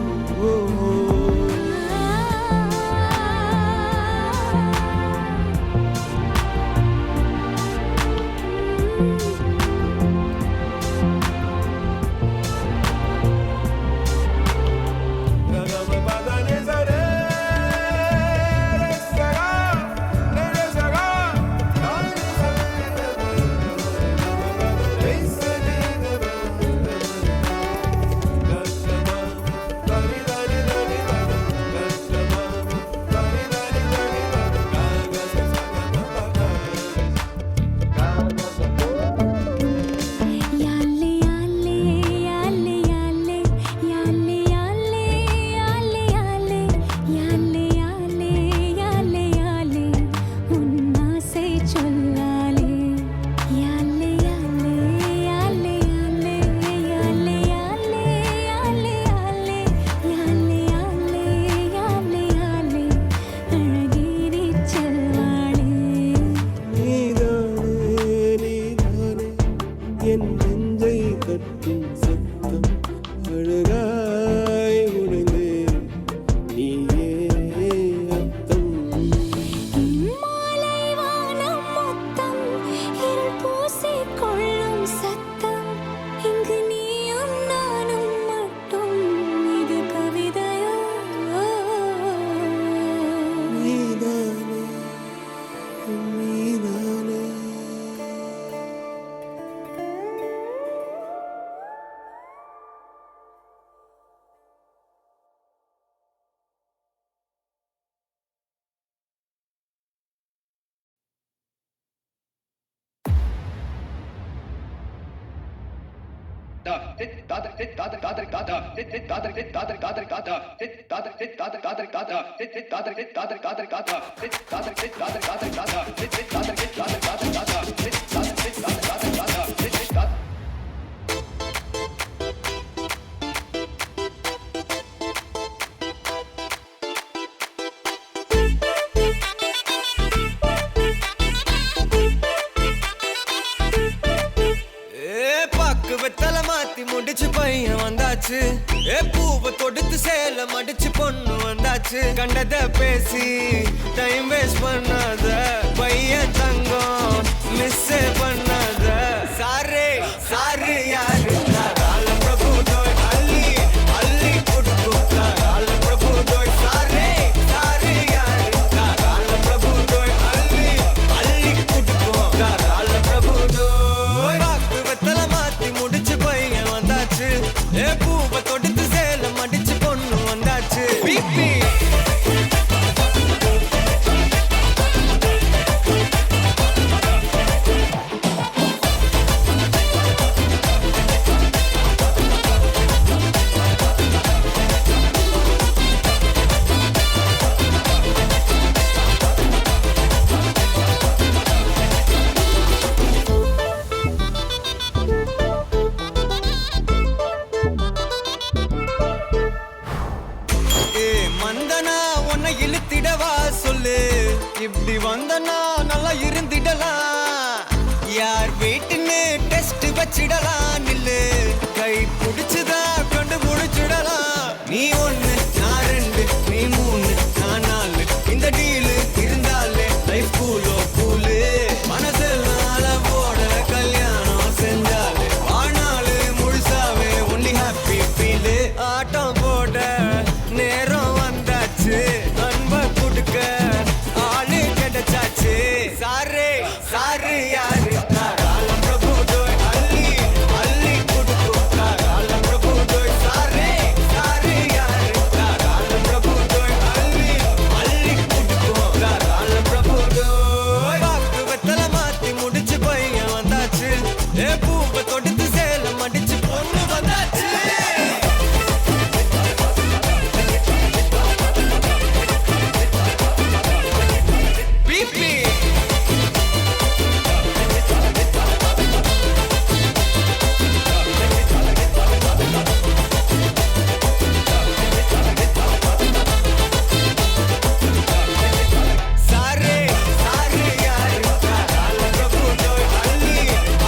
வெத்தலை மாத்தி முடிச்சு பையன் வந்தாச்சு. பூவை தொடுத்து சேல மடிச்சு பொண்ணு வந்தாச்சு. கண்டத பேசி டைம் வேஸ்ட் பண்ணாத பையன் தங்கம் மிஸ் பண்ணாத. சாரே சாரு யாரு கால பிரபு தோய் அள்ளி அள்ளி கொடுக்கும் கால பிரபு தோய். சாரே சாரு யாரு கால பிரபு தோய் அள்ளி அள்ளி கொடுக்கும் கால பிரபு தோய். பாக்கு வெத்தலை மாத்தி முடிச்சு பையன் வந்தாச்சு. பூவை தொடுத்து சேல மடிச்சு பொண்ணு வந்தாச்சு. பிபி மந்தனா உன்னை இழுத்திடவா சொல்லு. இப்படி வந்தனா நல்லா இருந்திடலாம். யார் வீட்டுன்னு டெஸ்ட் வச்சிடலாம். நில்லு கை பிடிச்சுதா கொண்டு முடிச்சிடலாம். நீ ஒண்ணு நான் ரெண்டு நீ மூணு நான் நாலு. இந்த டீலு இருந்தாலே லைஃப் கூலோ கூலு. மனசெல்லாம் போட கல்யாணம் செஞ்சாலே ஆனாலு முழுசாவே ஒன்லி ஹாப்பி ஃபீலு. ஆட்டம் போட நேரம் வந்தாச்சு. அன்ப கொடுக்க ஆளு கிடைச்சாச்சு. சாரே சாரு யாரு கால பிரபு தோய் அள்ளி அள்ளி கொடுக்கும் கால பிரபு தோய். சாரே சாரு யாரு கால பிரபு தோய் அள்ளி அள்ளி கொடுக்கும் கால பிரபு தோய். பாக்கு வெத்தலை மாத்தி முடிச்சு பையன் வந்தாச்சு. பூவை தொடுத்து சேல மடிச்சு பொண்ணு வந்தாச்சு. சாரே சாரு யாரு கால பிரபு தோய் அள்ளி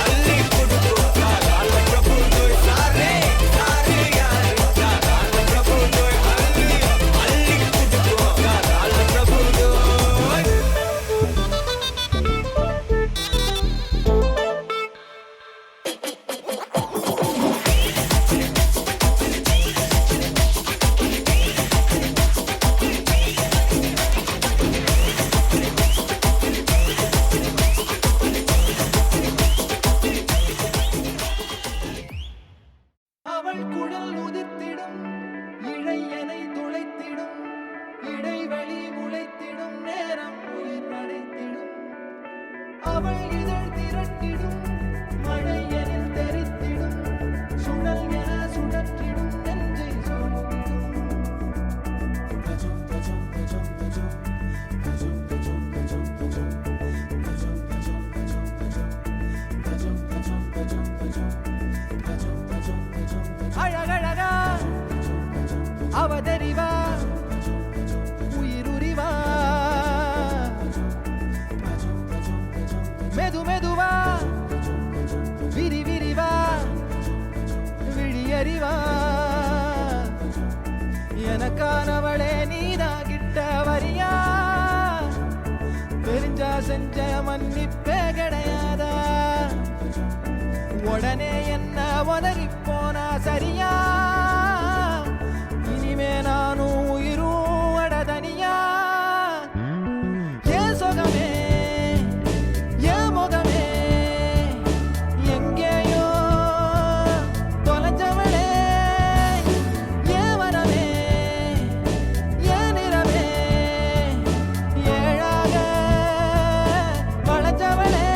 அள்ளி கொடுக்கும் கால பிரபு தோய். சாரே சாரு யாரு கால பிரபு தோய் அள்ளி அள்ளி கொடுக்கும் கால பிரபு தோய். அவள் குழல் உதிர்த்திடும் இழையனை துளைத்திடும். இடைவெளி முளைத்திடும் நேரம் உயிர் அடைத்திடும். அவள் இதழ் திரட்டிடும் மழை எனில் தெரித்திடும். சுழல் என சுழற்றிடும் நெஞ்சை சோதிடும். கஜம் கஜம் கஜம் கஜம் கஜம் கஜம் கஜம் கஜம் கஜம் கஜம் கஜம் கஜம் கஜம் கஜம் கஜம். அழகழகா அவதறிவா உயிருரிவா. மெது மெதுவா விரி விரிவா விழியறிவா. எனக்கானவளே நீதான் கிட்ட வரியா. தெரிஞ்சா செஞ்ச மன்னிப்பே கிடையாதா. உடனே என்ன உதறி போனா சரியா. இனிமே நானும் உயிரும் அடதனியா. ஏன் சொகமே ஏன் முகமே எங்கேயோ தொலைஞ்சவளே. ஏன் வரவே ஏன் நிறவே ஏழாக வளைஞ்சவளே.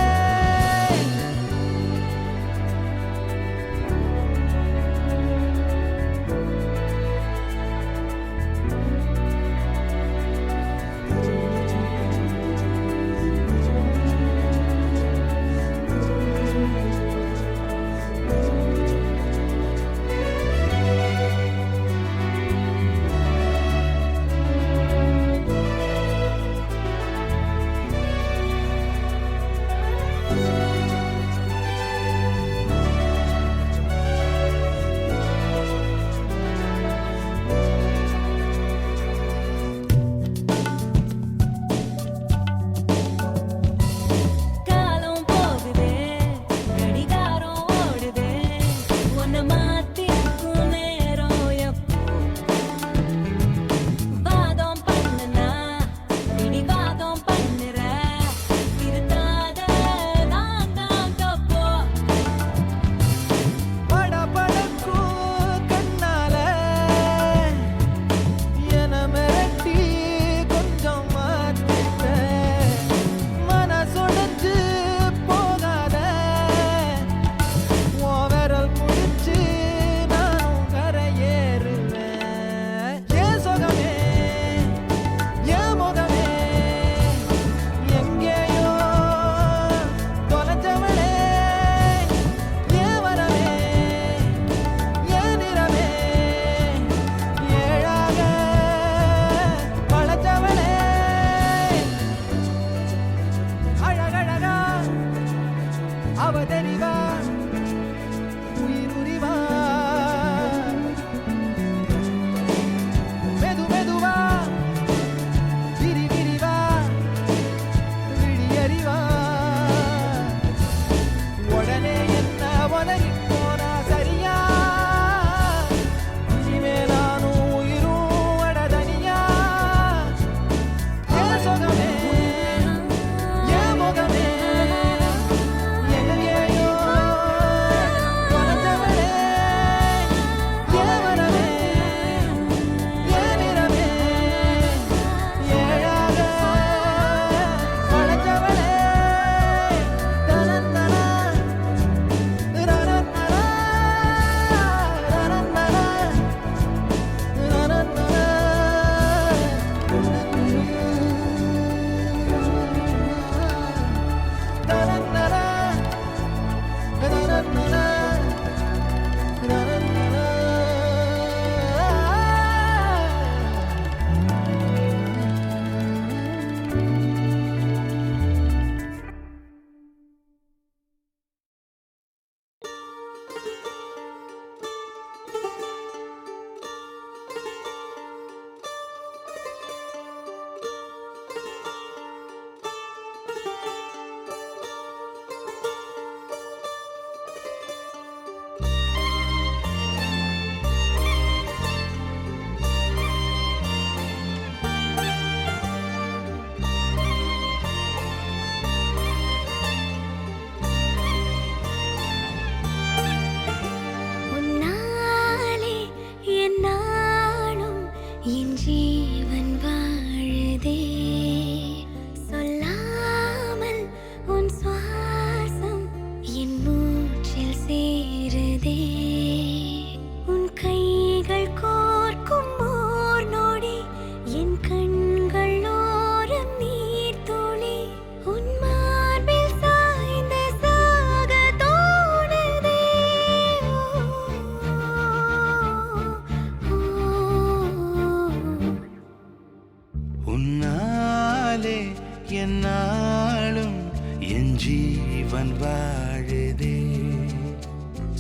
ஜீவன் வாழுதே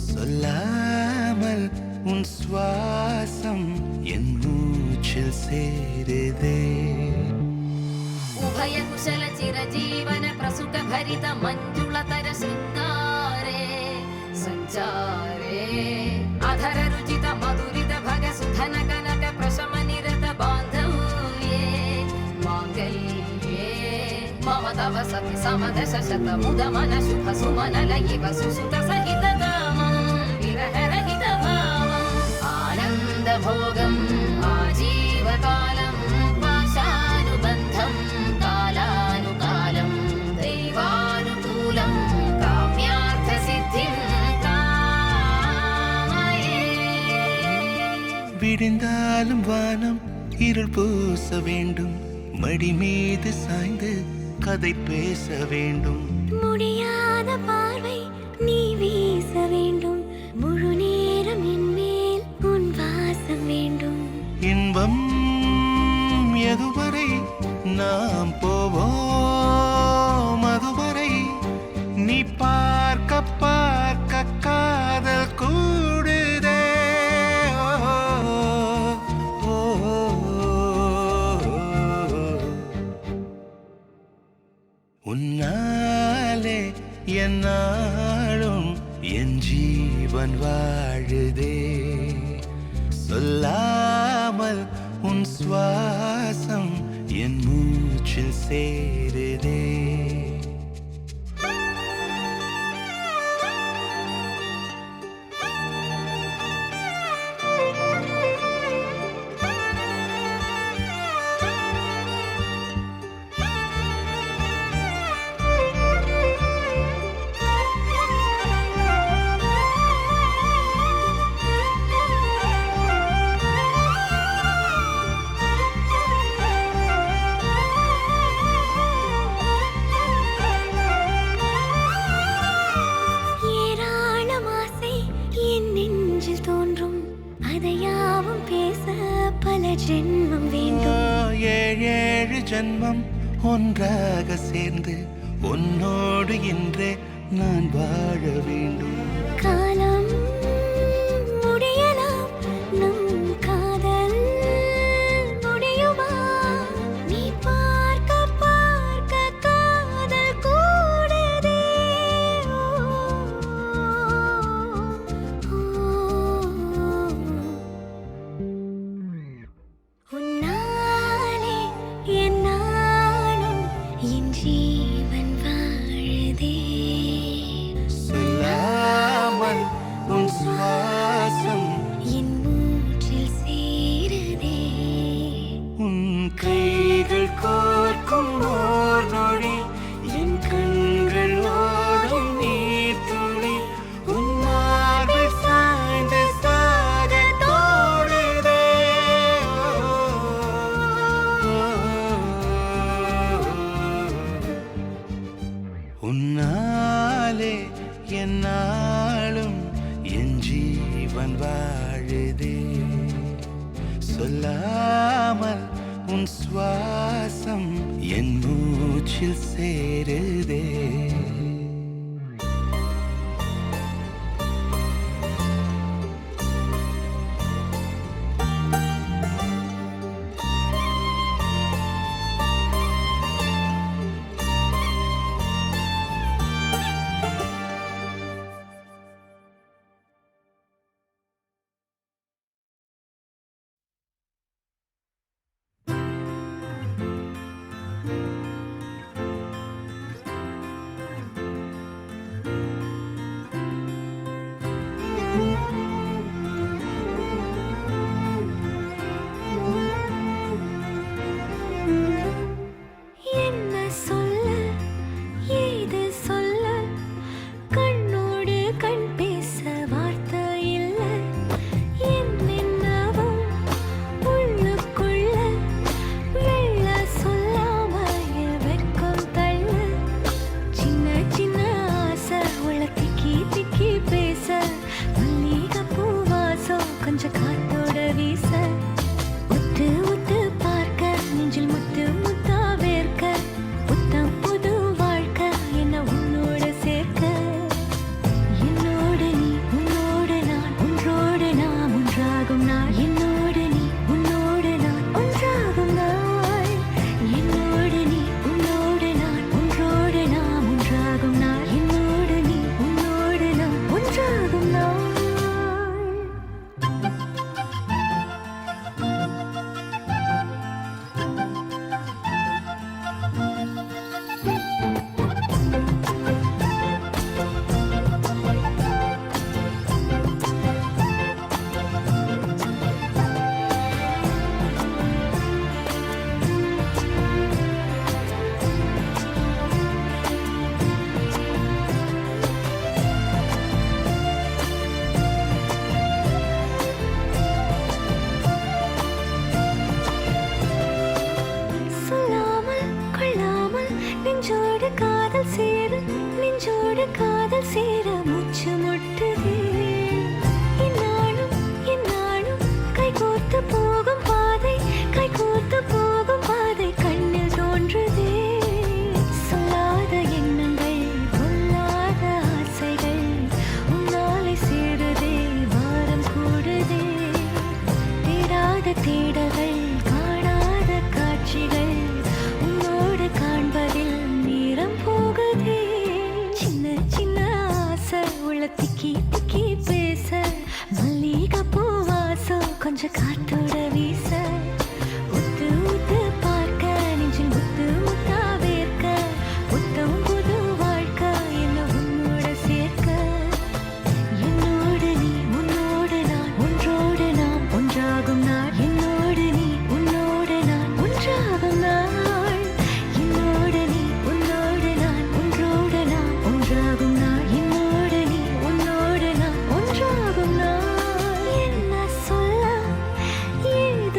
சொல்லாமல் உன் சுவாசம் என் மூச்சில் சேருதே उभय कुशल चिरजीवन प्रसुख भरित मञ्जुलतर शृङ्गारे सञ्चारे अधर रुचित मधुरित भग सुधन कनक प्रशम निरत बान्धव्ये माङ्गल्ये मम तव सति समदश शत मुद मन शुभ सुमन लयिव सुसुत सहित कामं विरह रहित भावम् आनन्द भोगम् आजीवकालं पाशानुबन्धम् कालानुकालं दैवानुकूलं काम्यार्थसिद्धिं कामये விடிந்தாலும் வானம் இருள் பூச வேண்டும் மடி மீது சாய்ந்து கதை பேச வேண்டும் முடியாத பார்வை நீ வீச வேண்டும் முழு நேரம் என் மேல் உன் வாசம் வேண்டும் இன்பம் எதுவரை நாம் போவோம் அதுவரை நீ பார்க்க பார்க்க காதல் கூடுதே ஓ, ஓ, ஓ. உன்னாலே என்னாலும் என் ஜீவன் வாழுதே சொல்லாமல் உன் சுவாசம் என் மூச்சில் சேருதே ஏராளம் ஆசை என் நெஞ்சில் தோன்றும் அதையாவும் பேச பல ஜென்மம் வேண்டும் ஏழேழு ஜன்மம் ஒன்றாக சேர்ந்து உன்னோடு இன்றே நான் வாழ வேண்டும் காலம் முடியலாம் நம் காதல் முடியுமா நீ பார்க்க பார்க்க காதல் கூடுதே உன்னாலே என்னாலும் என் ஜீவன் வாழுதே சொல்லாமல் உன் சுவாசம் என் மூச்சில் சேருதே உன் கைகள் கோர்க்கும் ஓர் நொடி என் கண்கள் ஓடும் நீர் துளி உன் மார்பில் சாய்ந்து சாக தோடுதே உன்னாலே என்னாலும் என் ஜீவன் வாழுதே சொல்லாமல் உன் சுவாசம் என் மூச்சில் சேருதே ஒன்றாகும் நாள் என்னோடு நீ உன்னோடு நான் ஒன்றாகும் நாள் என்னோடு நீ உன்னோடு நான் ஒன்றோடு நாம் ஒன்றாகும் நாள் என்னோடு நீ உன்னோடு நான் ஒன்றாகும் நாள் சொல்லாமல் கொள்ளாமல் நெஞ்சோடு காதல் சேர நெஞ்சோடு காதல் சேர மூச்சு முட்டுதே இந்நாளும் இந்நாளும் கைகோர்த்து போகும் பாதை கைகோர்த்து போகும் பாதை கண்ணில் தோன்றுதே சொல்லாத எண்ணங்கள் கொள்ளாத ஆசைகள் உன்னாலை சேருதே பாரம் கூடுதே தேடாத தேடல்கள் காணாத காட்சிகள் உன்னோடு காண்பதில் நேரம் போகுதே சின்ன சின்ன ஆசை உள்ள திக்கி திக்கி பேச மல்லிகை பூ வாசம் கொஞ்சம் காத்தோட வீச உத்து உத்து பார்க்க நெஞ்சில் முத்து முத்தா வேர்க்க புத்தம் புது வாழ்க்கை என்ன உன்னோட சேர்க்க என்னோடு நீ உன்னோடு நான் ஒன்றோடு நாம் ஒன்றாகும் நாள் என்னோடு நீ உன்னோடு நான் ஒன்றாகும் நாள் என்னோடு நீ உன்னோடு நான் ஒன்றோடு நாம் ஒன்றாகும் நாள் என்னோடு நீ உன்னோடு நான் ஒன்றாகும் நாள் என்ன சொல்ல ஏது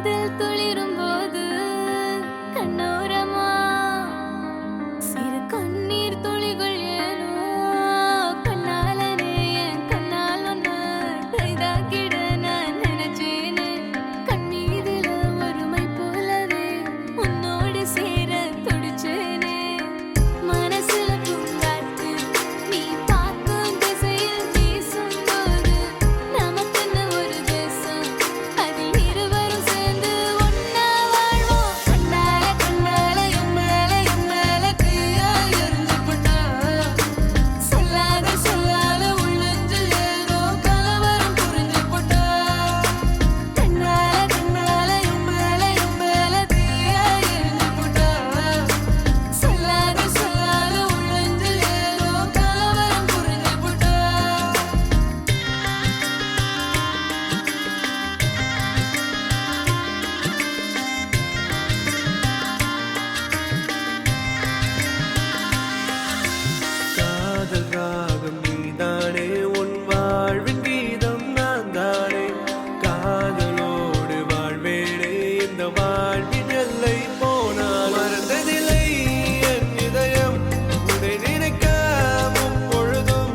காதல் துளிரும் போது கண்ணோரமா சிறு கண்ணீர் துளிகள் ஏனோ கண்ணாலனே என் கண்ணால் ஒன்று கைதாக்கிட நான் நினைச்சேனே கண்ணீரில ஒருமை போலவே உன்னோடு சேர துடிச்சேனே மனசுல பூங்காற்று நீ பார்க்கும் திசையில் வீசும்போது நமக்குன்னு ஒரு தேசம் அதில் இருவரும் சேர்ந்து ஒன்னா வாழ்வோம் கண்ணால கண்ணால என் மேல தீயா எரிஞ்சு போட்டா சொல்லாத சொல்லாத உள்ளெஞ்சில் ஏதோ கலவரம் புரிஞ்சு போட்டா கண்ணால கண்ணால என் மேல தீயா எரிஞ்சு போட்டா சொல்லாத சொல்லாத உள்ளெஞ்சில் ஏதோ கலவரம் புரிஞ்சு போட்டா காதல் ராகம் நீதானே உன் வாழ்வின் கீதம் நான் தானே காதலோடு வாழ்வேனே இந்த வாழ்வின் எல்லை போனால் மறந்ததில்லை என் இதயம் உன்னை நினைக்காமும் பொழுதும்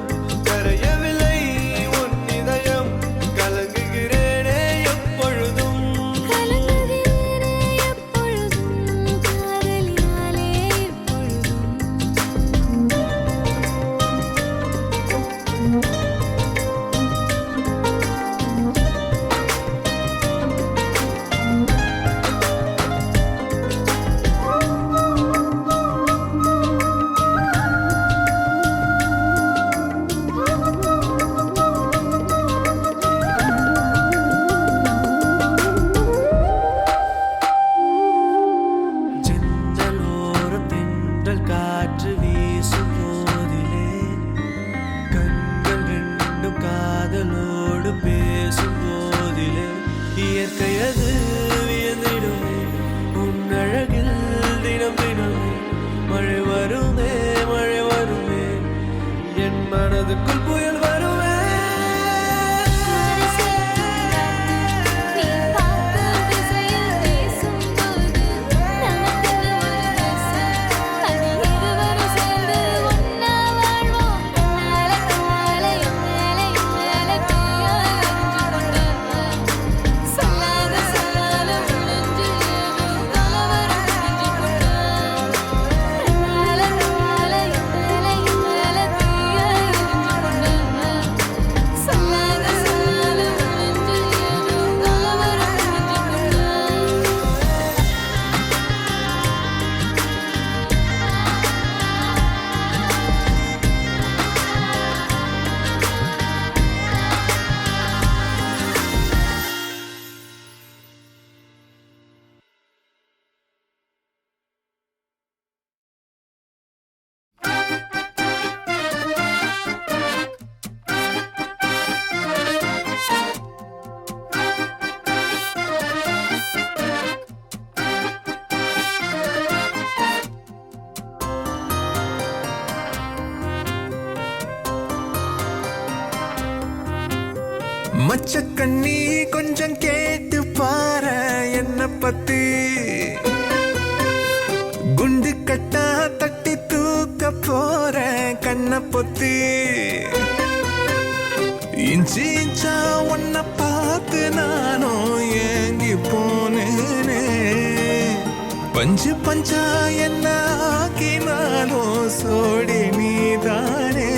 கரையவில்லை உன் இதயம் கலங்குகிறேனே எப்பொழுதும் கலங்குகிறேனே எப்பொழுதும் காதலினாலே எப்பொழுதும் ஜன்னலோரம் தென்றல் காற்று வீசும் போதிலே கண்கள் ரெண்டும் காதலோடு பேசும் போதிலே இயற்கையது வியந்திடுமே உன் அழகில் தினம் தினமே மழை வருமே என் மனதுக்குள் புயல் வருமே நீ பார்க்கும் திசையில் வீசும்போது நமக்குன்னு ஒரு தேசம் அதில் இருவரும் சேர்ந்து ஒன்னா வாழ்வோம் கண்ணால கண்ணால என் மேல தீயா எரிஞ்சு போட்டா சொல்லாத சொல்லாத உள்ளெஞ்சில் ஏதோ கலவரம் புரிஞ்சு போட்டா கண்ணால கண்ணால என் மேல தீயா எரிஞ்சு போட்டா சொல்லாத சொல்லாத உள்ளெஞ்சில் ஏதோ கலவரம் புரிஞ்சு போட்டா மச்சக்கண்ணி கொஞ்சம் கேட்டு பாரு என்ன பத்தி குண்டு கட்டா தட்டி தூக்க போற கண்ண பொத்தி இன்ச்சி இன்ச்சா உன்னை பார்த்து நானும் ஏங்கி போனேனே பஞ்சு பஞ்சா என்ன ஆக்கினாலும் சோடி நீதானே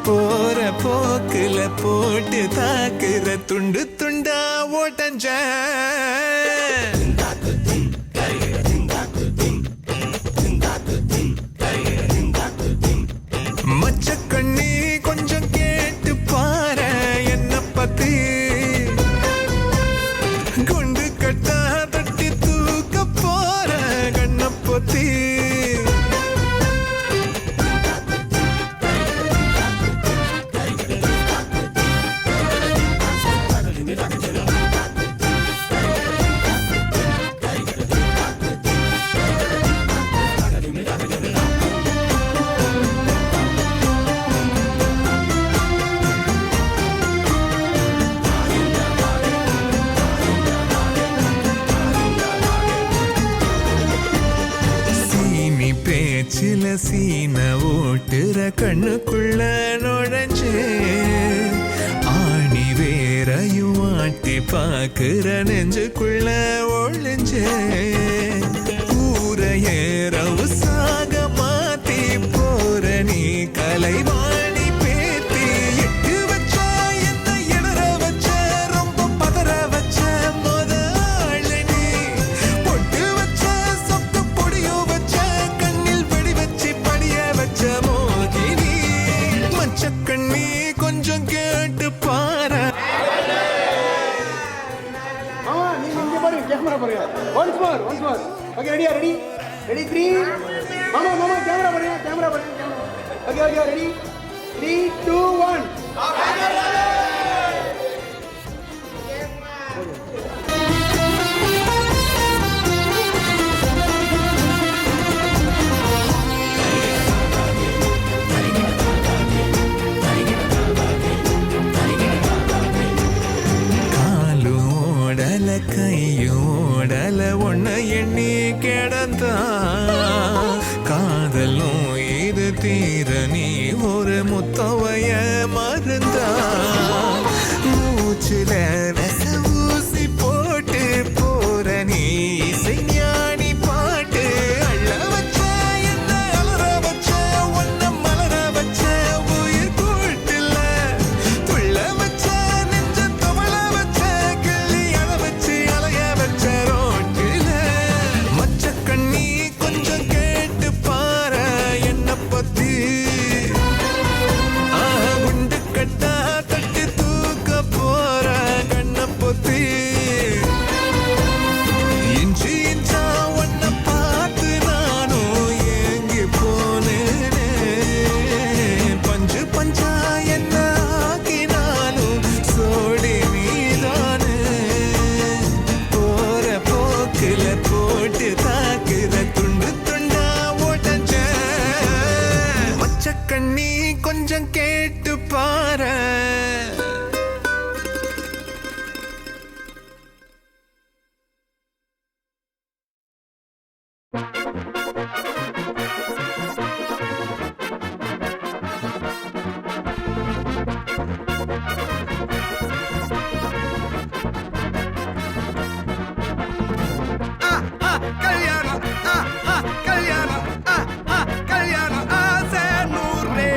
போற போக்குல போட்டு தாக்குற துண்டு துண்டா ஓட்டஞ்ச மச்சக்கண்ணி கொஞ்சம் கேட்டு பாரு என்ன பத்தி குண்டு கட்டா தட்டி தூக்க போற கண்ண பொத்தி பேச்சில சீன ஓட்டுற கண்ணுக்குள்ள நுழைஞ்சே ஆணி வேறையும் ஆட்டி பாக்குற நெஞ்சுக்குள்ள ஒழிஞ்சே ஊரைய ரவுசாக மாத்தி போற நீ கலைவாணி பேத்தி எட்டு வச்சா என்ன இடற வச்ச ரொம்ப பதற வச்ச முதல் நீ பொட்டு வச்ச சொக்க பொடியோ வச்ச கண்ணில் வெடி வச்சு படிய வச்ச மோகினி மச்ச கண்ணி கொஞ்சம் கேட்டு பாரு. நீங்க இங்க பாருங்க, கேமரா பாருங்க. Once more. ஓகே, ரெடியா? ரெடி 3. மாமா கேமரா பாருங்க. Okay, ready 3 2 1. காலோடல கையோடல ஒன்ன எண்ணி கிடந்தா காதலும் இது தீர நீ ஒரு முத்தவைய மருந்தா மூச்சுல நெச ஊசி போட்டு போற நீ இசை ஞானி பாட்டு அள்ள வச்ச என்ன அலற வச்ச ஒன்ன மலர வச்ச உயிர் கூட்டுல துள்ள வச்ச நெஞ்ச தவள வச்ச கிள்ளி அழ வச்சு அலைய வச்ச ரோட்டில மச்ச கண்ணி கொஞ்சம் கேட்டு பாரு என்ன பத்தி குண்டு கட்டா தட்டி தூக்க போற கண்ண பொத்தி இஞ்சி இஞ்சா ஒன்ன பார்த்து நானும் ஏங்கி போனேனே பஞ்சு பஞ்சா என்ன ஆக்கினாலும் சோடி நீதானே போற போக்குல போட்டு தாக்குற துண்டு துண்டா ஓட்டஞ்ச மச்ச கண்ணி கொஞ்சம் கேட்டு பாரு. கல்யாணம் ஆசை நூறு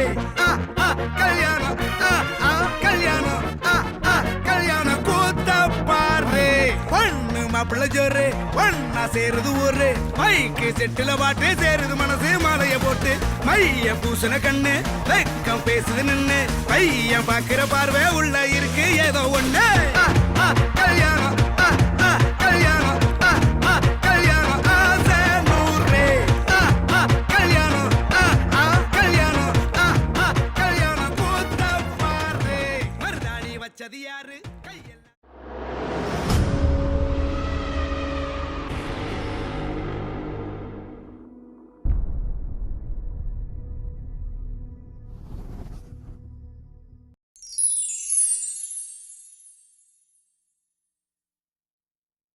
கல்யாணம் கூத்த பாரு பொண்ணு மாப்பிள்ள ஜோரு ஒன்னா சேருது ஊரு மைக்கு செட்டுல பாட்டு சேருது மனசு மாலைய போட்டு மைய பூசண கண்ணு வெக்கம் பேசுது நின்னு பையன் பாக்குற பார்வை உள்ள இருக்கு ஏதோ ஒண்ணு கல்யாணம்